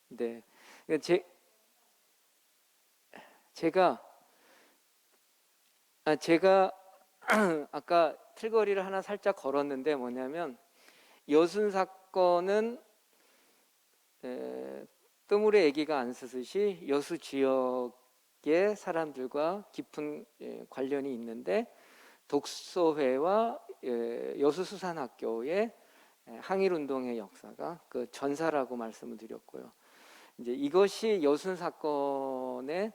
네. 제가 아까 틀거리를 하나 살짝 걸었는데 뭐냐면 여순 사건은 뜨물의 애기가 안 쓰듯이 여수 지역의 사람들과 깊은 관련이 있는데 독서회와 여수수산학교의 항일운동의 역사가 그 전사라고 말씀을 드렸고요. 이제 이것이 여순 사건의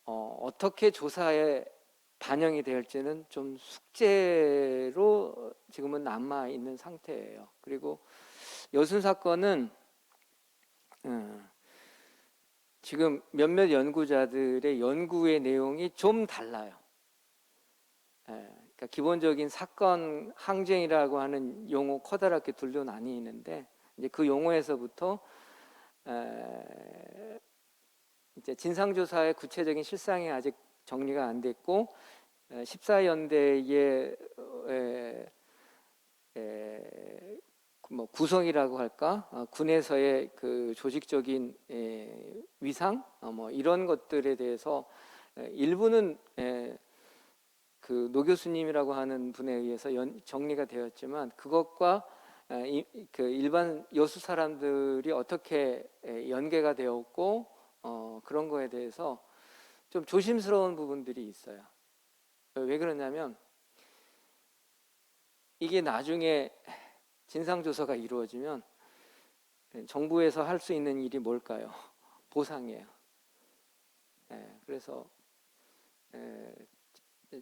어떻게 조사에 반영이 될지는 좀 숙제로 지금은 남아 있는 상태예요. 그리고 여순 사건은 지금 몇몇 연구자들의 연구의 내용이 좀 달라요. 그러니까 기본적인 사건 항쟁이라고 하는 용어 커다랗게 둘로 나뉘는데 이제 그 용어에서부터 이제 진상조사의 구체적인 실상이 아직 정리가 안 됐고 14연대의 뭐 구성이라고 할까 군에서의 그 조직적인 위상 뭐 이런 것들에 대해서 일부는 그 노 교수님이라고 하는 분에 의해서 정리가 되었지만 그것과 그 일반 여수 사람들이 어떻게 연계가 되었고 그런 거에 대해서 좀 조심스러운 부분들이 있어요. 왜 그러냐면 이게 나중에 진상조사가 이루어지면 정부에서 할 수 있는 일이 뭘까요? 보상이에요. 그래서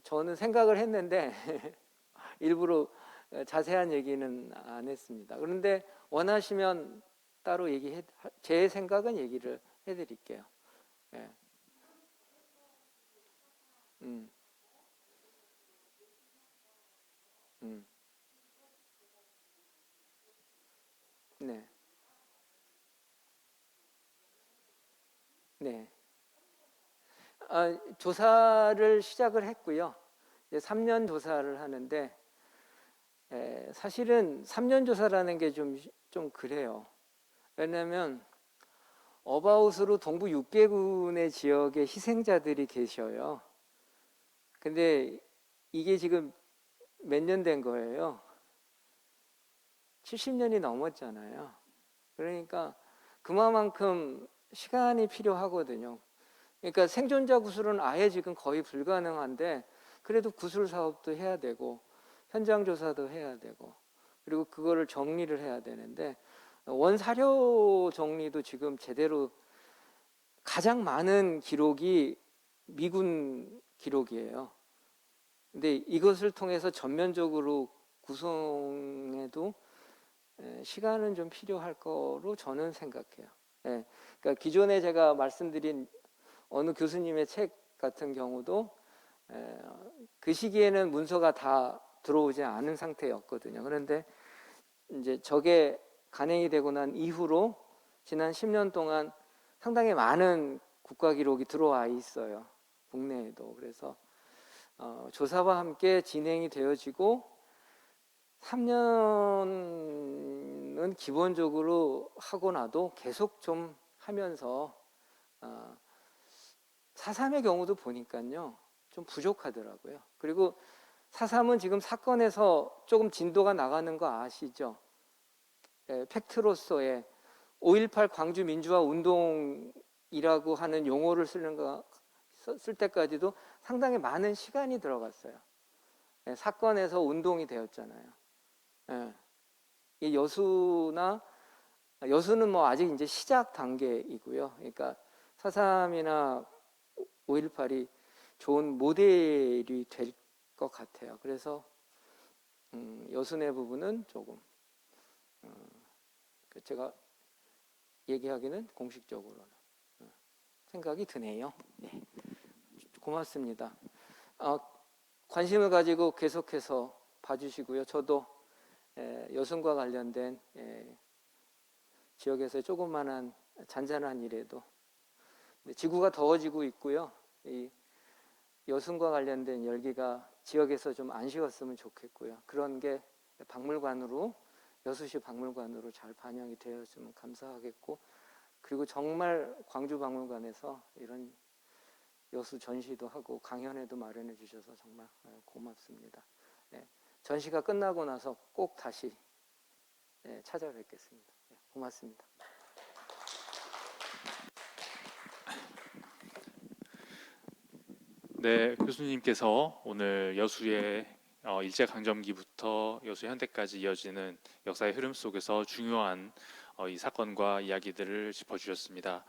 저는 생각을 했는데 일부러 자세한 얘기는 안 했습니다. 그런데 원하시면 따로 제 생각은 얘기를 해드릴게요. 예. 음, 음, 네, 네. 조사를 시작을 했고요. 이제 3년 조사를 하는데 사실은 3년 조사라는 게 좀 그래요. 왜냐하면 어바웃으로 동부 6개군의 지역에 희생자들이 계셔요. 근데 이게 지금 몇 년 된 거예요? 70년이 넘었잖아요. 그러니까 그만큼 시간이 필요하거든요. 그러니까 생존자 구술은 아예 지금 거의 불가능한데 그래도 구술 사업도 해야 되고 현장 조사도 해야 되고 그리고 그거를 정리를 해야 되는데 원사료 정리도 지금 제대로 가장 많은 기록이 미군 기록이에요. 근데 이것을 통해서 전면적으로 구성해도 시간은 좀 필요할 거로 저는 생각해요. 그러니까 기존에 제가 말씀드린 어느 교수님의 책 같은 경우도 그 시기에는 문서가 다 들어오지 않은 상태였거든요. 그런데 이제 저게 간행이 되고 난 이후로 지난 10년 동안 상당히 많은 국가 기록이 들어와 있어요. 국내에도. 그래서 조사와 함께 진행이 되어지고 3년은 기본적으로 하고 나도 계속 좀 하면서 4.3의 경우도 보니까요 좀 부족하더라고요. 그리고 4.3은 지금 사건에서 조금 진도가 나가는 거 아시죠? 팩트로서의 5.18 광주 민주화 운동이라고 하는 용어를 쓸 때까지도 상당히 많은 시간이 들어갔어요. 사건에서 운동이 되었잖아요. 이 여수는 뭐 아직 이제 시작 단계이고요. 그러니까 4.3이나 5.18이 좋은 모델이 될 것 같아요. 그래서 여순의 부분은 조금 제가 얘기하기는 공식적으로는 생각이 드네요. 네. 고맙습니다. 관심을 가지고 계속해서 봐주시고요. 저도 여순과 관련된 지역에서의 조그마한 잔잔한 일에도 지구가 더워지고 있고요. 이 여순과 관련된 열기가 지역에서 좀 안 식었으면 좋겠고요. 그런 게 여수시 박물관으로 잘 반영이 되었으면 감사하겠고, 그리고 정말 광주 박물관에서 이런 여수 전시도 하고 강연회도 마련해 주셔서 정말 고맙습니다. 전시가 끝나고 나서 꼭 다시 찾아뵙겠습니다. 고맙습니다. 네, 교수님께서 오늘 여수의 일제강점기부터 여수 현대까지 이어지는 역사의 흐름 속에서 중요한 이 사건과 이야기들을 짚어주셨습니다.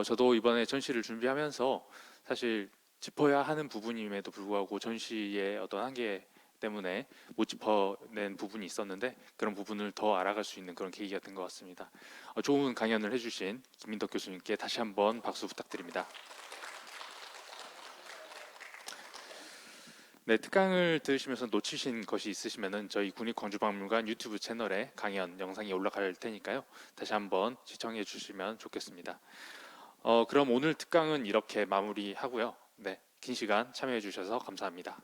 저도 이번에 전시를 준비하면서 사실 짚어야 하는 부분임에도 불구하고 전시의 어떤 한계 때문에 못 짚어낸 부분이 있었는데 그런 부분을 더 알아갈 수 있는 그런 계기가 된 것 같습니다. 좋은 강연을 해주신 김민덕 교수님께 다시 한번 박수 부탁드립니다. 네, 특강을 들으시면서 놓치신 것이 있으시면은 저희 국립광주박물관 유튜브 채널에 강연 영상이 올라갈 테니까요. 다시 한번 시청해 주시면 좋겠습니다. 그럼 오늘 특강은 이렇게 마무리하고요. 네, 긴 시간 참여해 주셔서 감사합니다.